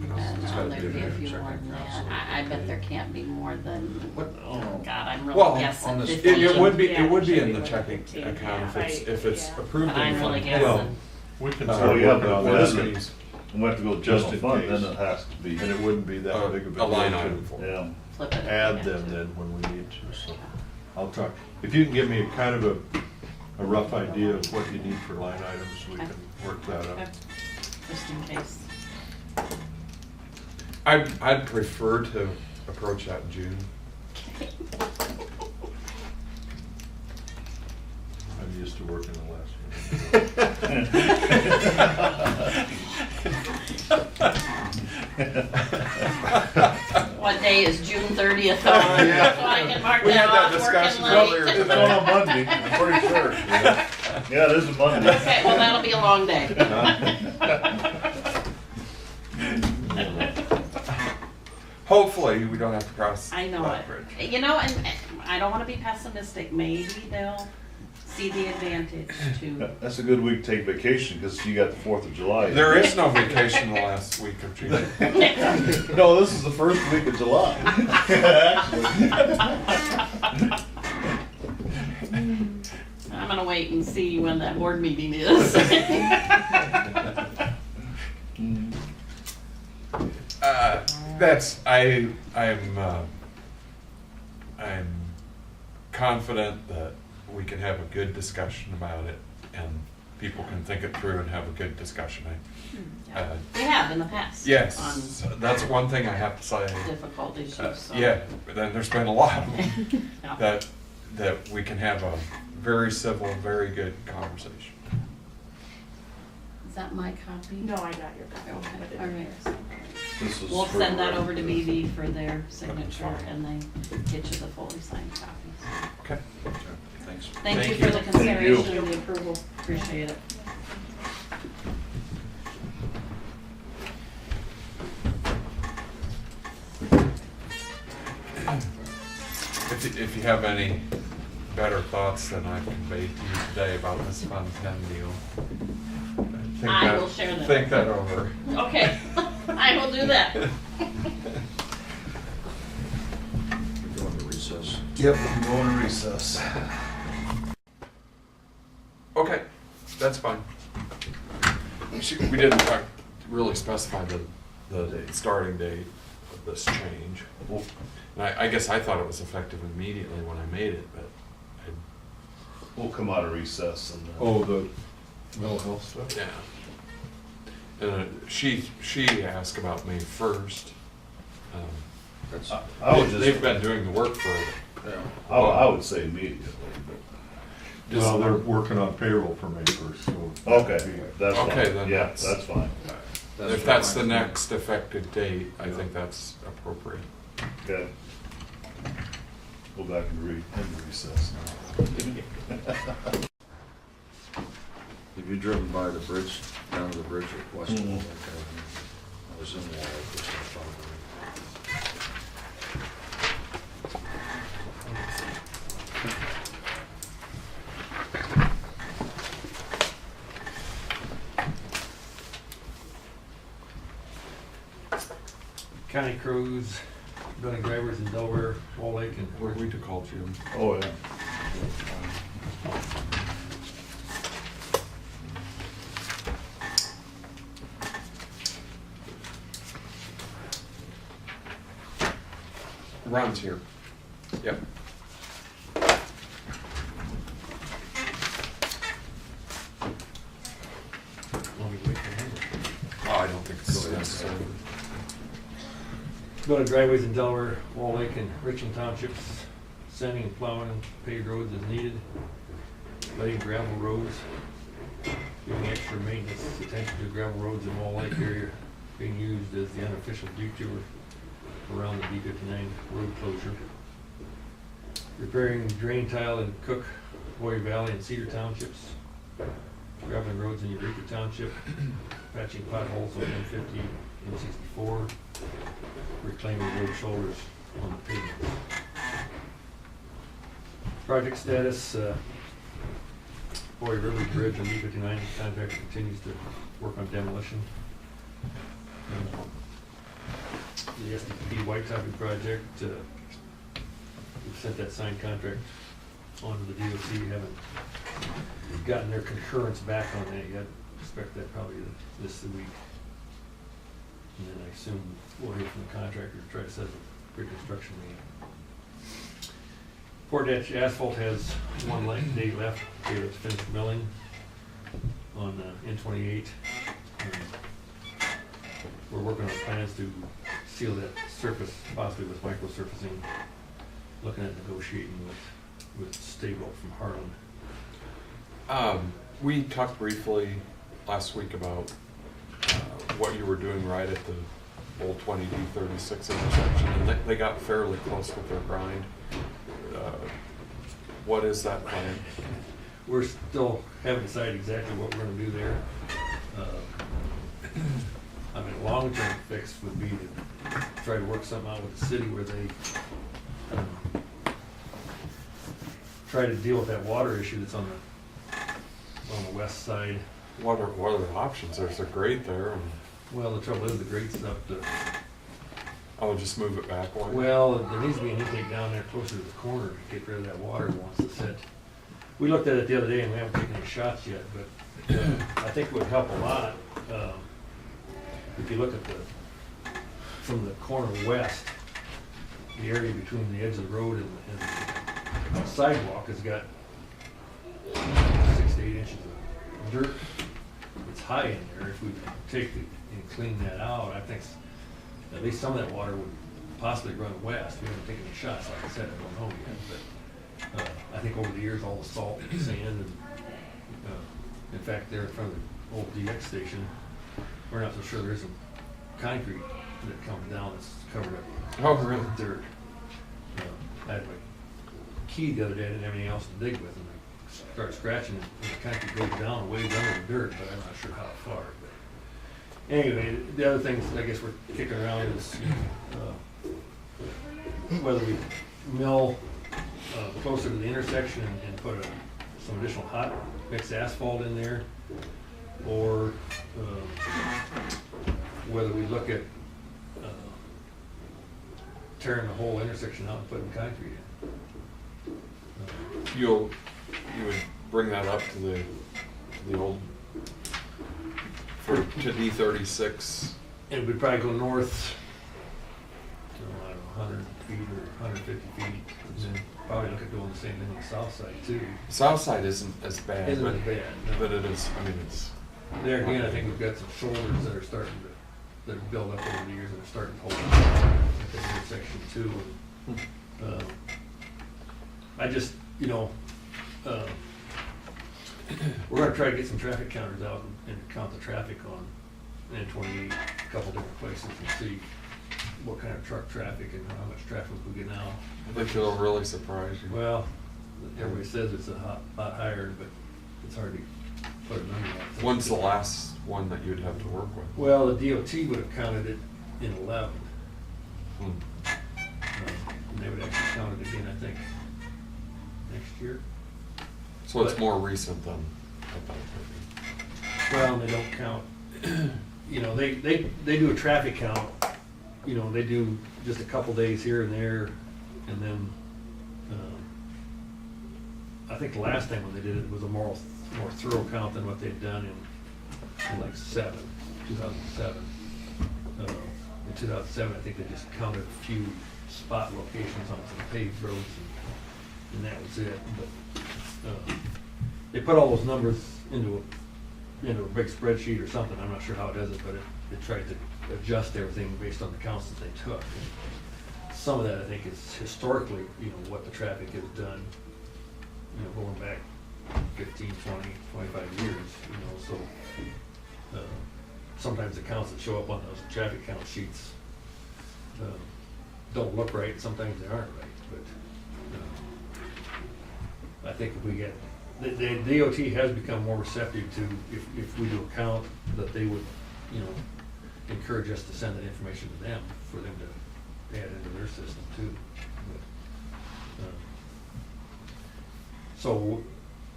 And It's gotta there'd be be a there, few check more it than out, that. so- I bet there can't be more than, What, oh God, I'm really Well, guessing on this- 15. It would be, Yeah, it would be should in be the like checking 15, account yeah, if it's yeah. approved But I'm in really fund. Well, guessing. we can So start you have working the on business. that, Business. And we have to go Just general in fund, case. then it has to be. and it wouldn't be that big of a A line deal item to for it. Yeah. Flip it. if add we have them to. then when we need to, so I'll talk. If you can give me kind of a rough idea of what you need for line items, we can work that Okay. out. Just in case. I'd prefer to approach that in June. I'm used to working the last What day is June 30th on? Yeah. So I can mark We that had that off, discussion working late. earlier. It's on a Monday, I'm pretty sure. Yeah, it is a Monday. Okay, well, that'll be a long day. Hopefully, we don't have to cross I know that it. bridge. You know, and I don't want to be pessimistic. Maybe they'll see the advantage to. That's a good week to take vacation, because you got the 4th of July. There is no vacation the last week of June. No, this is the first week of July. I'm gonna wait and see when that board meeting is. I'm confident that we can have a good discussion about it, and people can think it through and have a good discussion. We have in the past. Yes, On that's one thing I have to say. difficult issues, so. Yeah, but then there's been a lot of them Yeah. that we can have a very civil, very good conversation. Is that my copy? No, I got your copy. Okay, Put it all in right. there. This is We'll for- send that over to BV for their signature fine. and they get you the fully signed copies. Okay. thanks. Thank you Thank for you. the you. consideration and the approval. Appreciate it. If you have any better thoughts than I've conveyed to you today about this Fund 10 deal, I will share them. Think that over. Okay, I will do that. We're going to recess. Yep, I'm going to recess. Okay, that's fine. We didn't really specify the starting date of this change. And I guess I thought it was effective immediately when I made it, but We'll come out of recess and. Oh, the mental health stuff? Yeah. And she asked about me first. That's, I would They've just, been doing the work for, yeah. I would say immediately, but. Well, they're working on payroll for May first, so. Okay, that's fine. Okay, then Yeah, that's- that's fine. if that's the next effective date, I think that's appropriate. Okay. Go back and into recess. Have you driven by the bridge, down to the bridge at West? Mhm. I was in Wallach just in front of me. County crews, building drivers in Delaware, Wall Lake, and What we to call Jim? Oh, yeah. Ron's here. Yep. Want me to wait for him? Oh, I don't think it's necessary. Building driveways in Delaware, Wall Lake, and Richland Townships, sanding and plowing paved roads as needed, letting gravel roads, giving extra maintenance attention to gravel roads in Wall Lake area being used as the unofficial detour around the D-59 road closure. Repairing drain tile in Cook, Boyer Valley, and Cedar Townships. Graveling roads in Eureka Township. Patching potholes on M50 and 64. Reclaiming road shoulders on the pavement. Project status, Boyer River Bridge on D-59, contractor continues to work on demolition. The SDP White Topping project, we've sent that signed contract on to the DOT. We haven't gotten their concurrence back on that yet. Expect that probably this week. And then I assume we'll hear from the contractor to try to set up a pre-construction meeting. Fort Dutch Asphalt has one day left. They have to finish milling on N28. We're working on plans to seal that surface, possibly with microsurfacing. Looking at negotiating with Stable from Harlan. We talked briefly last week about what you were doing right at the old 20D36 intersection, and they got fairly close with their grind. What is that plan? We're still haven't decided exactly what we're gonna do there. I mean, a long-term fix would be to try to work something out with the city where they try to deal with that water issue that's on the west side. What are the options? There's a grate there, and Well, the trouble is the grade's up to, I would just move it back one. well, there needs to be an intake down there closer to the corner to get rid of that water once it's hit. We looked at it the other day and we haven't taken any shots yet, but I think it would help a lot. If you look at from the corner west, the area between the edge of the road and the sidewalk has got 6 to 8 inches of dirt. It's high in there. If we take and clean that out, I think at least some of that water would possibly run west. We haven't taken any shots, like I said, I don't know yet, but I think over the years, all the salt and sand and, in fact, there in front of the old DX station, we're not so sure there isn't concrete that comes down that's covered up Oh, really? with dirt. I had my key the other day, I didn't have anything else to dig with, and I start scratching it, and the concrete goes down ways under the dirt, but I'm not sure how far. But anyway, the other things I guess we're kicking around is whether we mill closer to the intersection and put some additional hot mixed asphalt in there, or whether we look at tearing the whole intersection out and putting concrete in. You would bring that up to the old to D36. And we'd probably go north, I don't know, 100, feet or 150 feet. And then probably look at doing the same thing on the south side too. South side isn't as bad, Isn't but, as bad, no. but it is, I mean, it's, There again, I think we've got some shoulders that are starting to, that have built up over the years and are starting to hold up at the intersection too. And, I just, you know, we're gonna try to get some traffic counters out and count the traffic on N28, a couple different places and see what kind of truck traffic and how much traffic we get now. I think it'll really surprise you. Well, everybody says it's a lot higher, but it's hard to put a number on it. When's the last one that you'd have to work with? Well, the DOT would have counted it in 11. Hmm. And they would actually count it again, I think, next year. So it's But- more recent than I thought it Well, and they don't count, you know, they do a traffic count, you know, they do just a couple days here and there, and then, I think the last time when they did it was a more thorough count than what they'd done in like 2007. In 2007, I think they just counted a few spot locations on some paved roads, and that was it. But they put all those numbers into a big spreadsheet or something. I'm not sure how it does it, but it tried to adjust everything based on the counts that they took. And some of that, I think, is historically, you know, what the traffic has done, you know, going back 15, 20, 25 years, you know, so sometimes the counts that show up on those traffic count sheets don't look right, sometimes they aren't right, but I think if we get, the DOT has become more receptive to, if we do a count, that they would, you know, encourage us to send that information to them, for them to add into their system too. But, so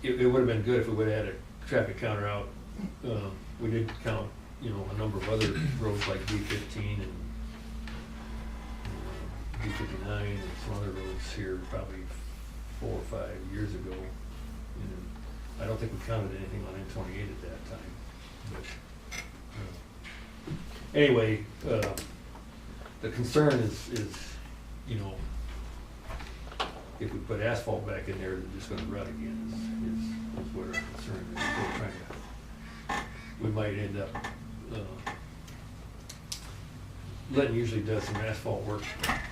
it would have been good if we would have had a traffic counter out. We did count, you know, a number of other roads like D15 and D59 and some other roads here probably 4 or 5 years ago. And I don't think we counted anything on N28 at that time. But anyway, the concern is, you know, if we put asphalt back in there, they're just gonna rut again, is what our concern is. We're trying to, we might end up, Lenton usually does some asphalt work,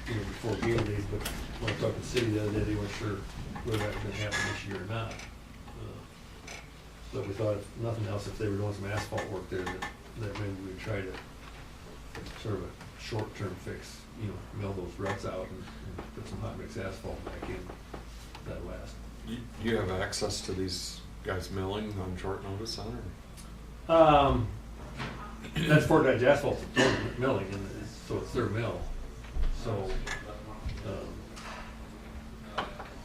you know, before game days, but when I talked to the city the other day, they weren't sure whether that was gonna happen this year or not. But we thought, if nothing else, if they were doing some asphalt work there, that maybe we'd try to sort of a short-term fix, you know, mill those ruts out and put some hot mix asphalt back in that last. You have access to these guys milling on short notice, then, or? That's Fort Dodge Asphalt milling, and so it's their mill. So,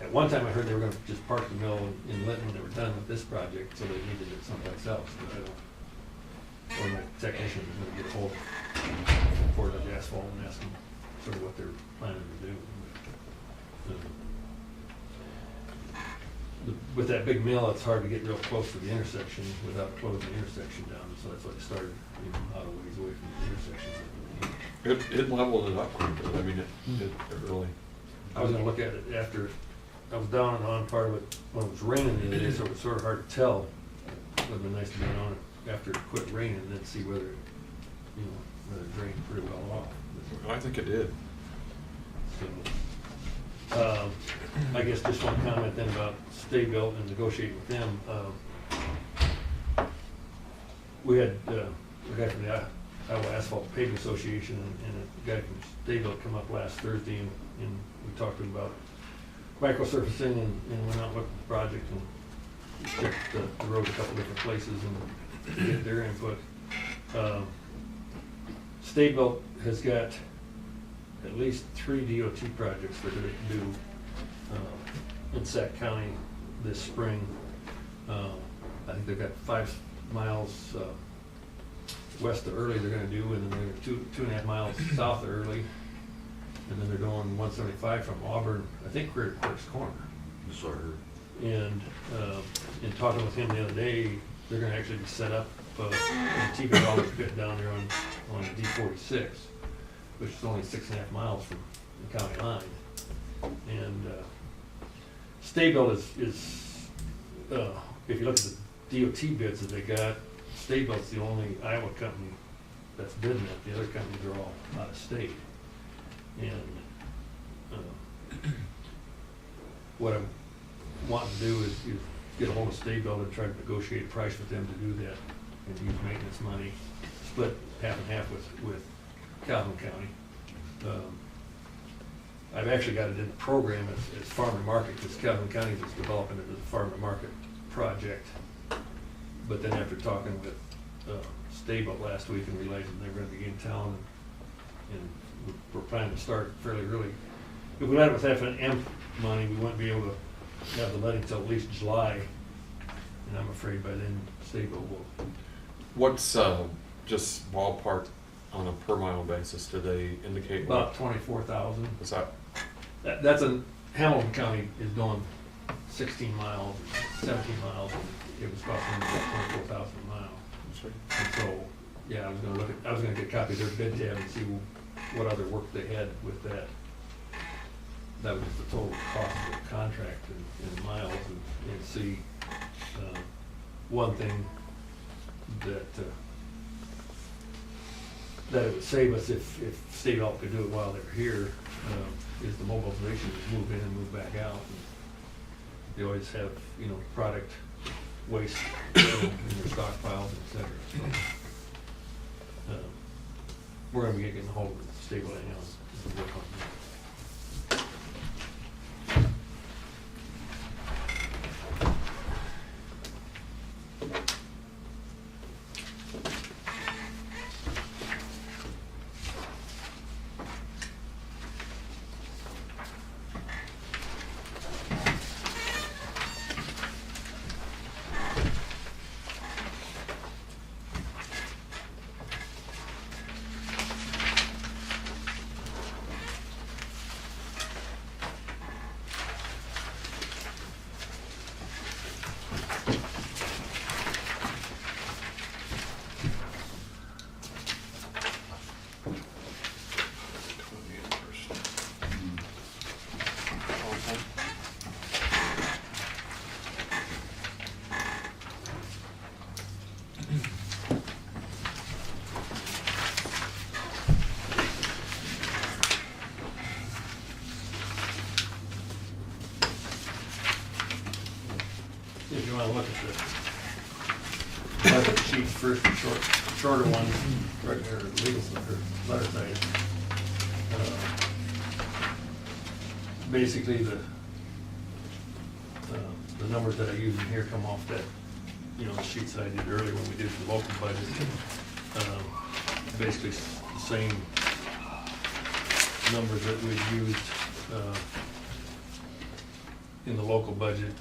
at one time I heard they were gonna just park the mill in Linton when they were done with this project, so they needed it someplace else, but I don't, or my technician was gonna get a hold of Fort Dodge Asphalt and ask them sort of what they're planning to do. With that big mill, it's hard to get real close to the intersection without closing the intersection down, so that's why they started, you know, out a ways away from the intersection. It leveled it up quite a bit, I mean, it really. I was gonna look at it after, I was down and on part of it when it was raining the other day, so it was sort of hard to tell. It would've been nice to be on it after it quit raining and then see whether, you know, whether it drained pretty well off. I think it did. So, I guess just one comment then about Stay Built and negotiating with them. We had a guy from the Iowa Asphalt Paving Association and a guy from Stay Built come up last Thursday, and we talked to him about microsurfacing and went out and looked at the project and checked the road a couple different places and get their input. Stay Built has got at least 3 DOT projects they're gonna do in Sac County this spring. I think they've got 5 miles west of Early they're gonna do, and then they're 2.5 miles south of Early. And then they're doing 175 from Auburn, I think we're at Clark's Corner. Yes, I heard. And in talking with him the other day, they're gonna actually be set up in a TP pit down there on D46, which is only 6.5 miles the county line. And State-Built is, if you look at the DOT bids that they got, State-Belt's the only Iowa company that's bidding it. The other companies are all out of state. And what I'm wanting to do is get a hold of State-Built and try to negotiate a price with them to do that and use maintenance money, split half and half with Calhoun County. I've actually got it in the program as farm to market, because Calhoun County is developing it as a farm to market project. But then after talking with State-Built last week and realizing they're gonna be in town, and we're planning to start fairly early. If we let it with F&M money, we wouldn't be able to have the letting until at least July, and I'm afraid by then State-Built will. What's, just ballpark on a per mile basis, do they indicate? About 24,000. Is that, That's Hamilton County is doing 16 miles, 17 miles, and it was costing about 24,000 a mile. And so, yeah, I was gonna get a copy of their bid tab and see what other work they had with that. That was the total cost of the contract in miles, and see, one thing that it would save us if State-Built could do it while they're here, is the mobilization, to move in and move back out. And they always have, product waste in their stockpiles, et cetera. So, we're gonna be getting a hold of State-Built anyhow, and work on that. If you want to look at the budget sheets first, the shorter one, right there, legal letter side. Basically, the numbers that I use in here come off that, the sheets that I did earlier when we did the local budget. Basically, the same numbers that we've used in the local budget.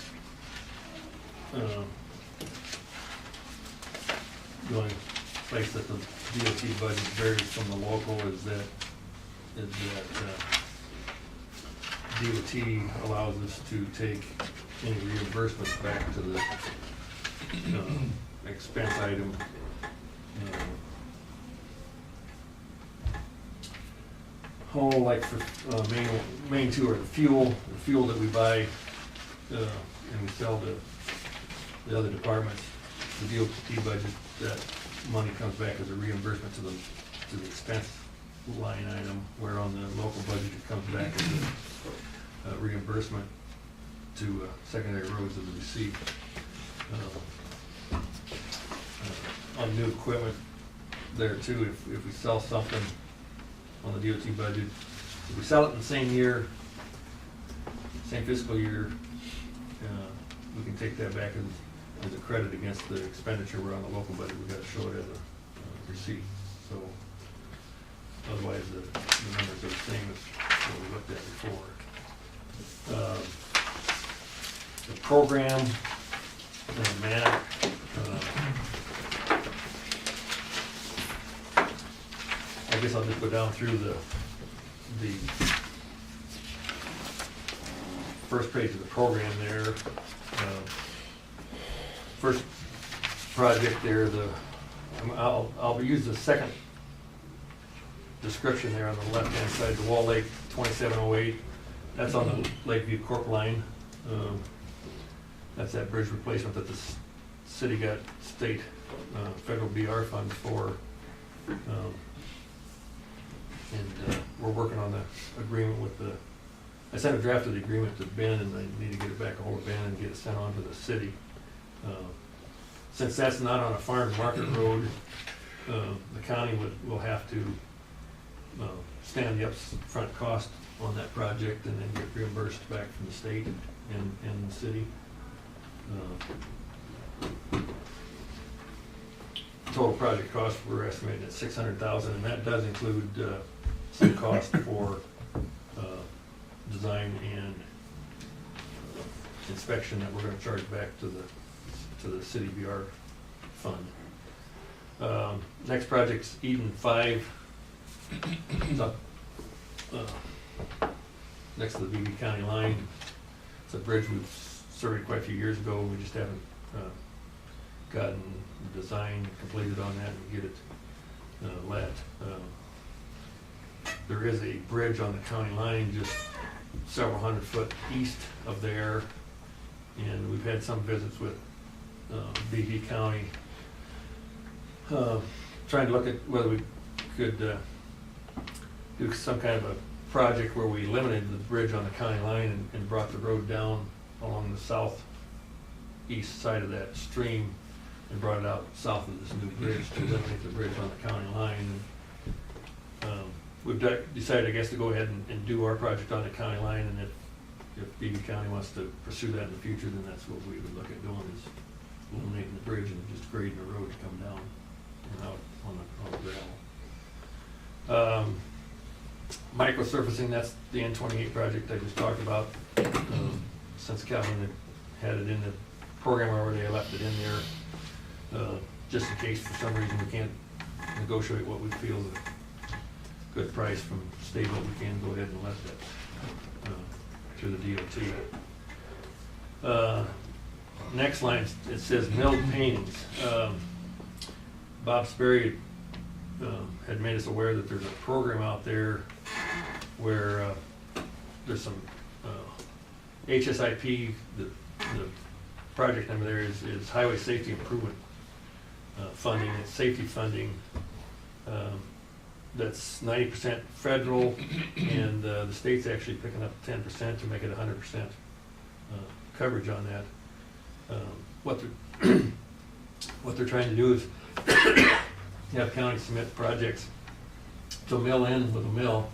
The only place that the DOT budget varies from the local is that DOT allows us to take any reimbursements back to the expense item. Like for main two are the fuel that we buy and we sell to the other departments. The DOT budget, that money comes back as a reimbursement to the expense line item, where on the local budget it comes back as a reimbursement to secondary roads as a receipt. On new equipment there too, if we sell something on the DOT budget, if we sell it in the same year, same fiscal year, we can take that back as a credit against the expenditure we're on the local budget. We've got to show it as a receipt. So otherwise the numbers are the same as what we looked at before. The program, the map, I guess I'll just go down through the first page of the program there. First project there, I'll use the second description there on the left-hand side, the Wall Lake 2708. That's on the Lakeview Corp line. That's that bridge replacement that the city got state, federal BR funds for. We're working on the agreement with I sent a draft of the agreement to Ben, and I need to get it back a hold of Ben and get it sent on to the city. Since that's not on a farm market road, the county will have to stand the upfront cost on that project and then get reimbursed back from the state and the city. Total project cost, we're estimating at $600,000, and that does include some cost for design and inspection that we're gonna charge back to the city VR fund. Next project's Eden 5. It's up next to the BB County line. It's a bridge we've surveyed quite a few years ago. We just haven't gotten the design completed on that and get it let. There is a bridge on the county line just several hundred foot east of there, and we've had some visits with BB County trying to look at whether we could do some kind of a project where we eliminated the bridge on the county line and brought the road down along the southeast side of that stream and brought it out south of this new bridge to eliminate the bridge on the county line. We've decided, I guess, to go ahead and do our project on the county line, and if BB County wants to pursue that in the future, then that's what we would look at doing, is eliminating the bridge and just grading the road to come down and out on the gravel. Microsurfacing, that's the N28 project I just talked about. Since Calvin had it in the program already, I left it in there, just in case for some reason we can't negotiate what we feel is a good price from state, but we can go ahead and let that through the DOT. Next line, it says milled paintings. Bob Sperry had made us aware that there's a program out there where there's some HSIP, the project number there is Highway Safety Improvement funding. It's safety funding that's 90% federal, and the state's actually picking up 10% to make it 100% coverage on that. What they're trying to do is have counties submit projects to mill in with a mill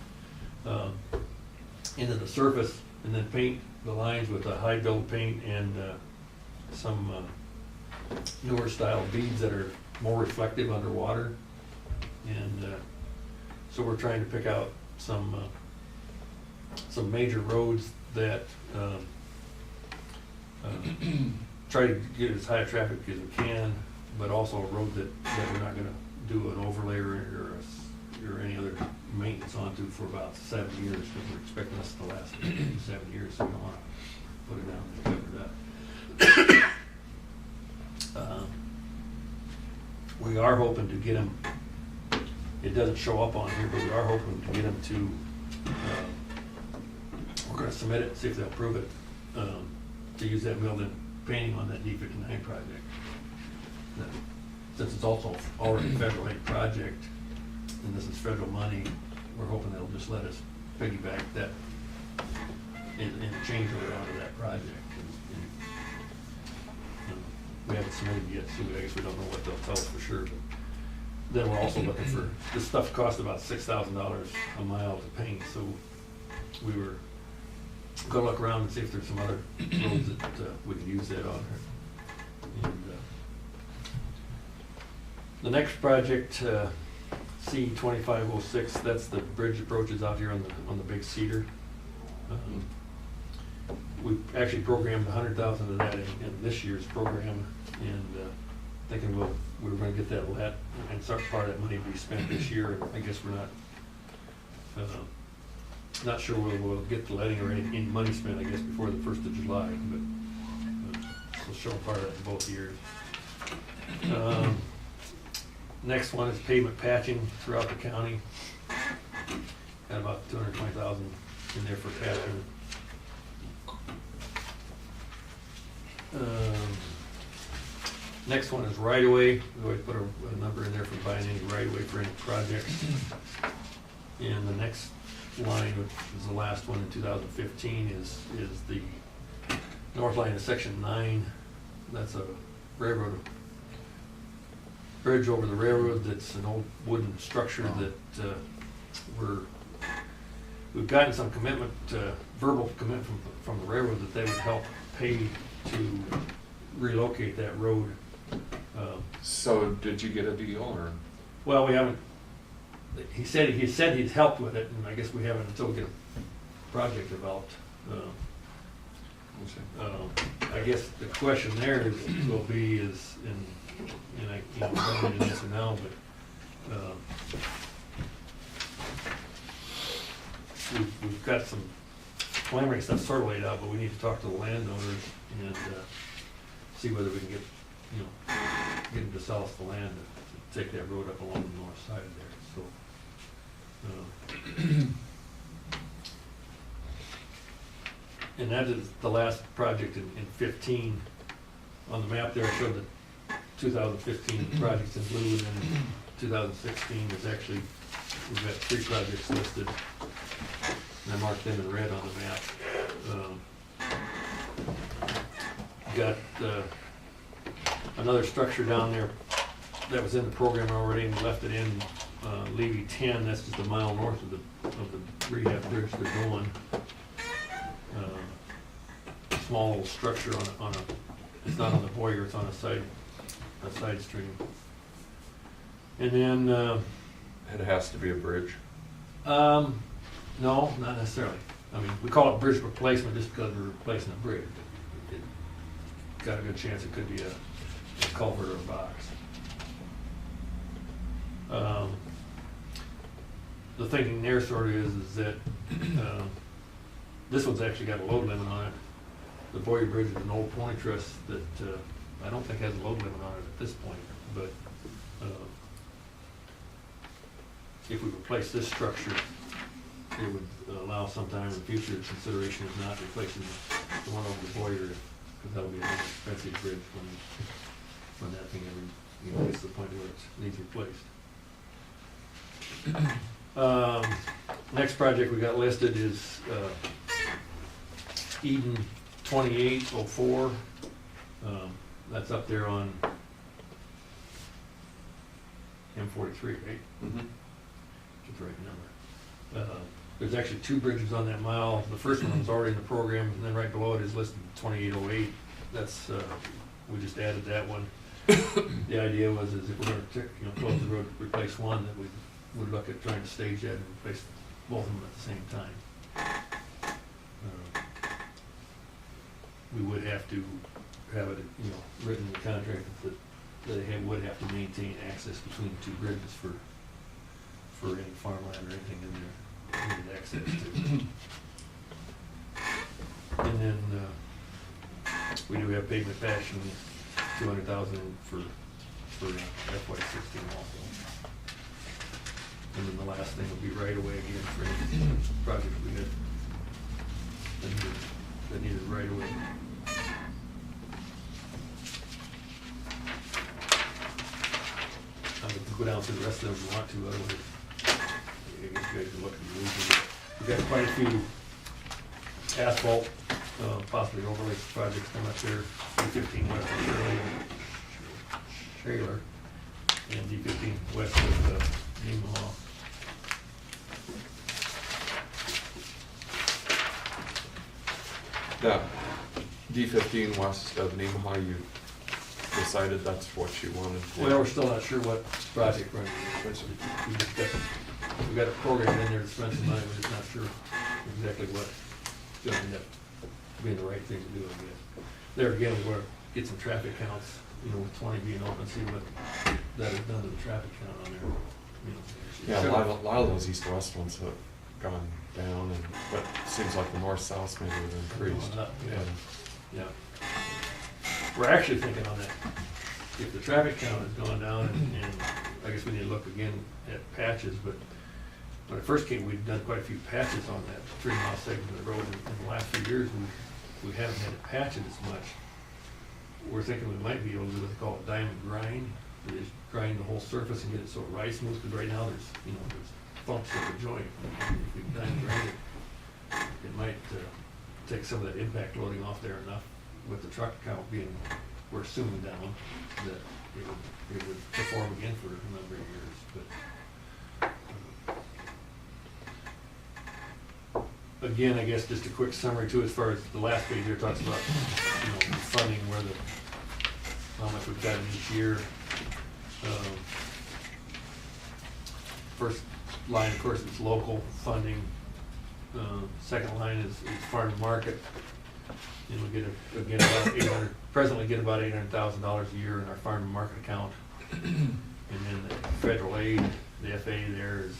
into the surface, and then paint the lines with a high build paint and some newer style beads that are more reflective underwater. And so we're trying to pick out some major roads that try to get as high traffic as we can, but also a road that we're not gonna do an overlay or any other maintenance onto for about 7 years, because we're expecting this to last 7 years, so we don't wanna put it down and cover that. We are hoping to get them, it doesn't show up on here, but we are hoping to get them to, we're gonna submit it, see if they'll approve it, to use that milled-in painting on that D59 project. Since it's also already a federal aid project, and this is federal money, we're hoping they'll just let us piggyback that and change order onto that project. And we haven't submitted yet, so I guess we don't know what they'll tell us for sure. But then we're also looking for, this stuff costs about $6,000 a mile to paint, so we were gonna look around and see if there's some other roads that we can use that on. And the next project, C2506, that's the bridge approaches out here on the Big Cedar. We actually programmed 100,000 of that in this year's program, and thinking we were going to get that let, and start part of that money to be spent this year. And I guess we're not sure we'll get the letting or any money spent, I guess, before the 1st of July, but we'll show part of that in both years. Next one is pavement patching throughout the county. Got about 220,000 in there for patching. Next one is right-of-way. We always put a number in there for buying any right-of-way for any projects. And the next line, which is the last one in 2015, is the north line of section 9. That's a railroad bridge over the railroad. That's an old wooden structure that we've gotten some commitment, verbal commitment from the railroad that they would help pay to relocate that road. So did you get a deal, or? Well, we haven't, he said he's helped with it, and I guess we haven't until we get a project developed. I guess the question there will be is, and I don't need an answer now, but we've got some preliminary stuff sort of laid out, but we need to talk to the landowners and see whether we can get them to sell us the land to take that road up along the north side of there, so. And that is the last project in 15. On the map there, I showed the 2015 projects in blue, and then 2016 is actually, we've got 3 projects listed. And I marked them in red on the map. Got another structure down there that was in the program already, and we left it in Levy 10. That's just a mile north of the rehab bridge they're going. Small little structure on a, it's not on the boiler, it's on a side stream. And then It has to be a bridge. no, not necessarily. I mean, we call it bridge replacement just because we're replacing a bridge. It got a good chance it could be a culvert or a box. The thinking there sort of is that this one's actually got a load limit on it. The Boyer Bridge is an old pony truss that I don't think has a load limit on it at this point, but if we replace this structure, it would allow sometime in the future consideration of not replacing the one over the Boyer, because that'll be an expensive bridge when that thing ever gets to the point where it needs replaced. Next project we got listed is Eden 2804. That's up there on M43, right? Mm-hmm. Get the right number. There's actually 2 bridges on that mile. The first one was already in the program, and then right below it is listed 2808. That's we just added that one. The idea was is if we're going to close the road, replace one, that we would look at trying to stage that and replace both of them at the same time. We would have to have it, written in the contract that they would have to maintain access between the 2 bridges for any farmland or anything in there needed access to. And then we do have pavement patching, $200,000 for FY16 also. And then the last thing would be right away again for any project we had that needed right away. I would go down through the rest of them if you want to, otherwise I guess you guys can look at the region. We've got quite a few asphalt, possibly overlay projects coming up there, D15 west of Shirley and Shaler, and D15 west of Nemaha. That D15 west of Nemaha, you decided that's what you wanted to? Well, we're still not sure what project we're going to do. We've got a program in there to spend some money, we're just not sure exactly what's going to end up being the right thing to do, I guess. There again, we want to get some traffic counts, with 20 being open, see what that has done to the traffic count on there. Yeah, a lot of those east-west ones have gone down, but it seems like the north-south maybe have increased. Yeah. We're actually thinking on that, if the traffic count has gone down, and I guess we need to look again at patches, but when it first came, we'd done quite a few patches on that 3-mile segment of the road. In the last few years, we haven't had to patch it as much. We're thinking we might be able to do what they call a diamond grind. We just grind the whole surface and get it so it rides smooth, because right now there's bumps in the joint. If we diamond grind it, it might take some of that impact loading off there enough, with the truck count being, we're assuming down, that it would perform again for a number of years. But again, I guess just a quick summary too, as far as the last page there talks about, funding, where how much we've got in each year. First line, of course, is local funding. Second line is farm to market. And we get about presently get about $800,000 a year in our farm to market account. And then the federal aid, the FA there is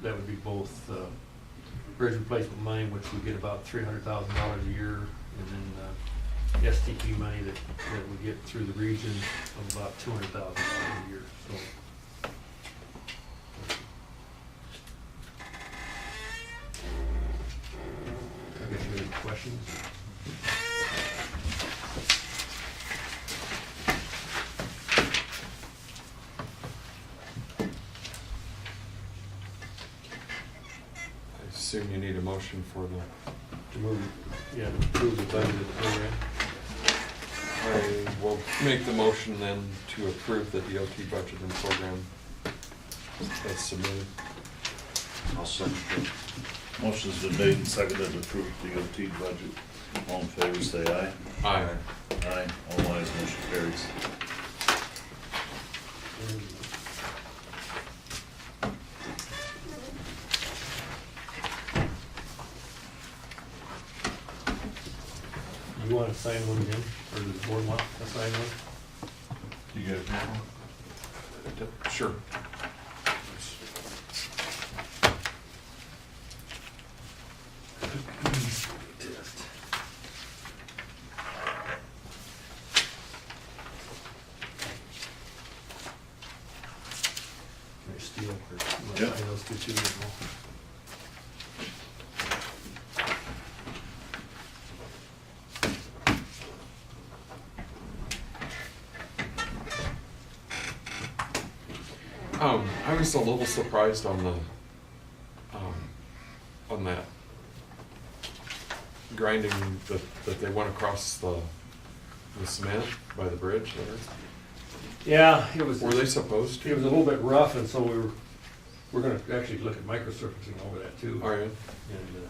that would be both bridge replacement money, which we get about $300,000 a year, and then STP money that we get through the region of about $200,000 a year. So. I guess you have any questions? I assume you need a motion for To move, to approve the budget of the program. I will make the motion then to approve the DOT budget and program as submitted. I'll second it. Motion's been made and seconded to approve the DOT budget. All in favor, say aye. Aye. Aye. All ayes, motion carries. You want to sign one again, or does the board want to sign one? You guys have one? Sure. Test. Can I steal, or you want to Yep. sign those two too? I was a little surprised on the, on that grinding that they went across the cement by the bridge there. Yeah, it was. Were they supposed to? It was a little bit rough, and so we're gonna actually look at microsurfacing over that too. Are you?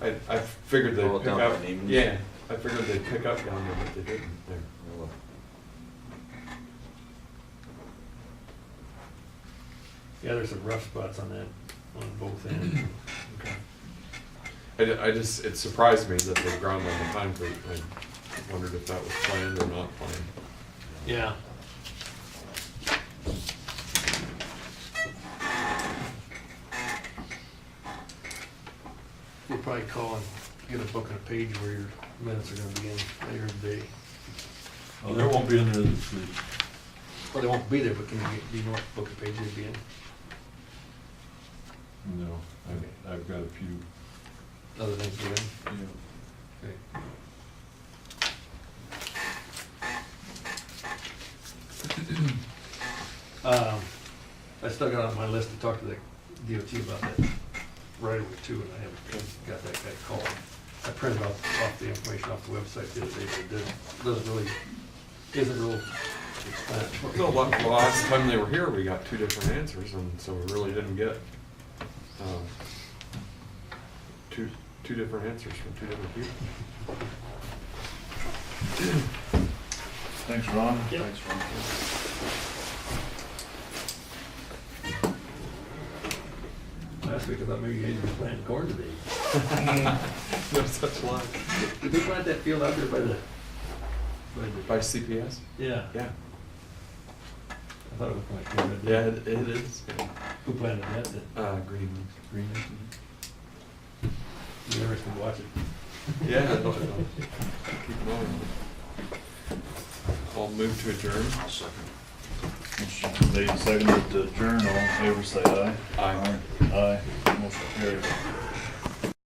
And, I figured they'd Roll it pick down up. by Neiman's? Yeah, I figured they'd pick up down there, but they didn't there. yeah, there's some rough spots on that, on both ends. Okay. It surprised me that they ground on the concrete. I wondered if that was planned or not planned. Yeah. We'll probably call and get a book and a page where your minutes are gonna be in later today. Oh, there won't be in there this week. Or they won't be there, but can you do you know what book and page they'd be in? No, I've got a few. Other things to in? Yeah. Okay. I still got on my list to talk to the DOT about that right away too, and I haven't got that guy called. I printed off the information off the website the other day, but it isn't real explanatory. No, the last time they were here, we got two different answers, and so we really didn't get two different answers from two different people. Thanks, Ron. Yep. Thanks, Ron. Last week I thought maybe you guys were planting corn today. No such luck. Did they plant that field out there by the? By CPS? Yeah, Yeah. I thought it looked like corn. Yeah, it is. Who planted that then? Green. Green. You never can watch it. Yeah, it'll keep going. I'll move to adjourn. I'll second. Motion made and seconded to adjourn. All in favor, say aye. Aye. Aye. Motion carried.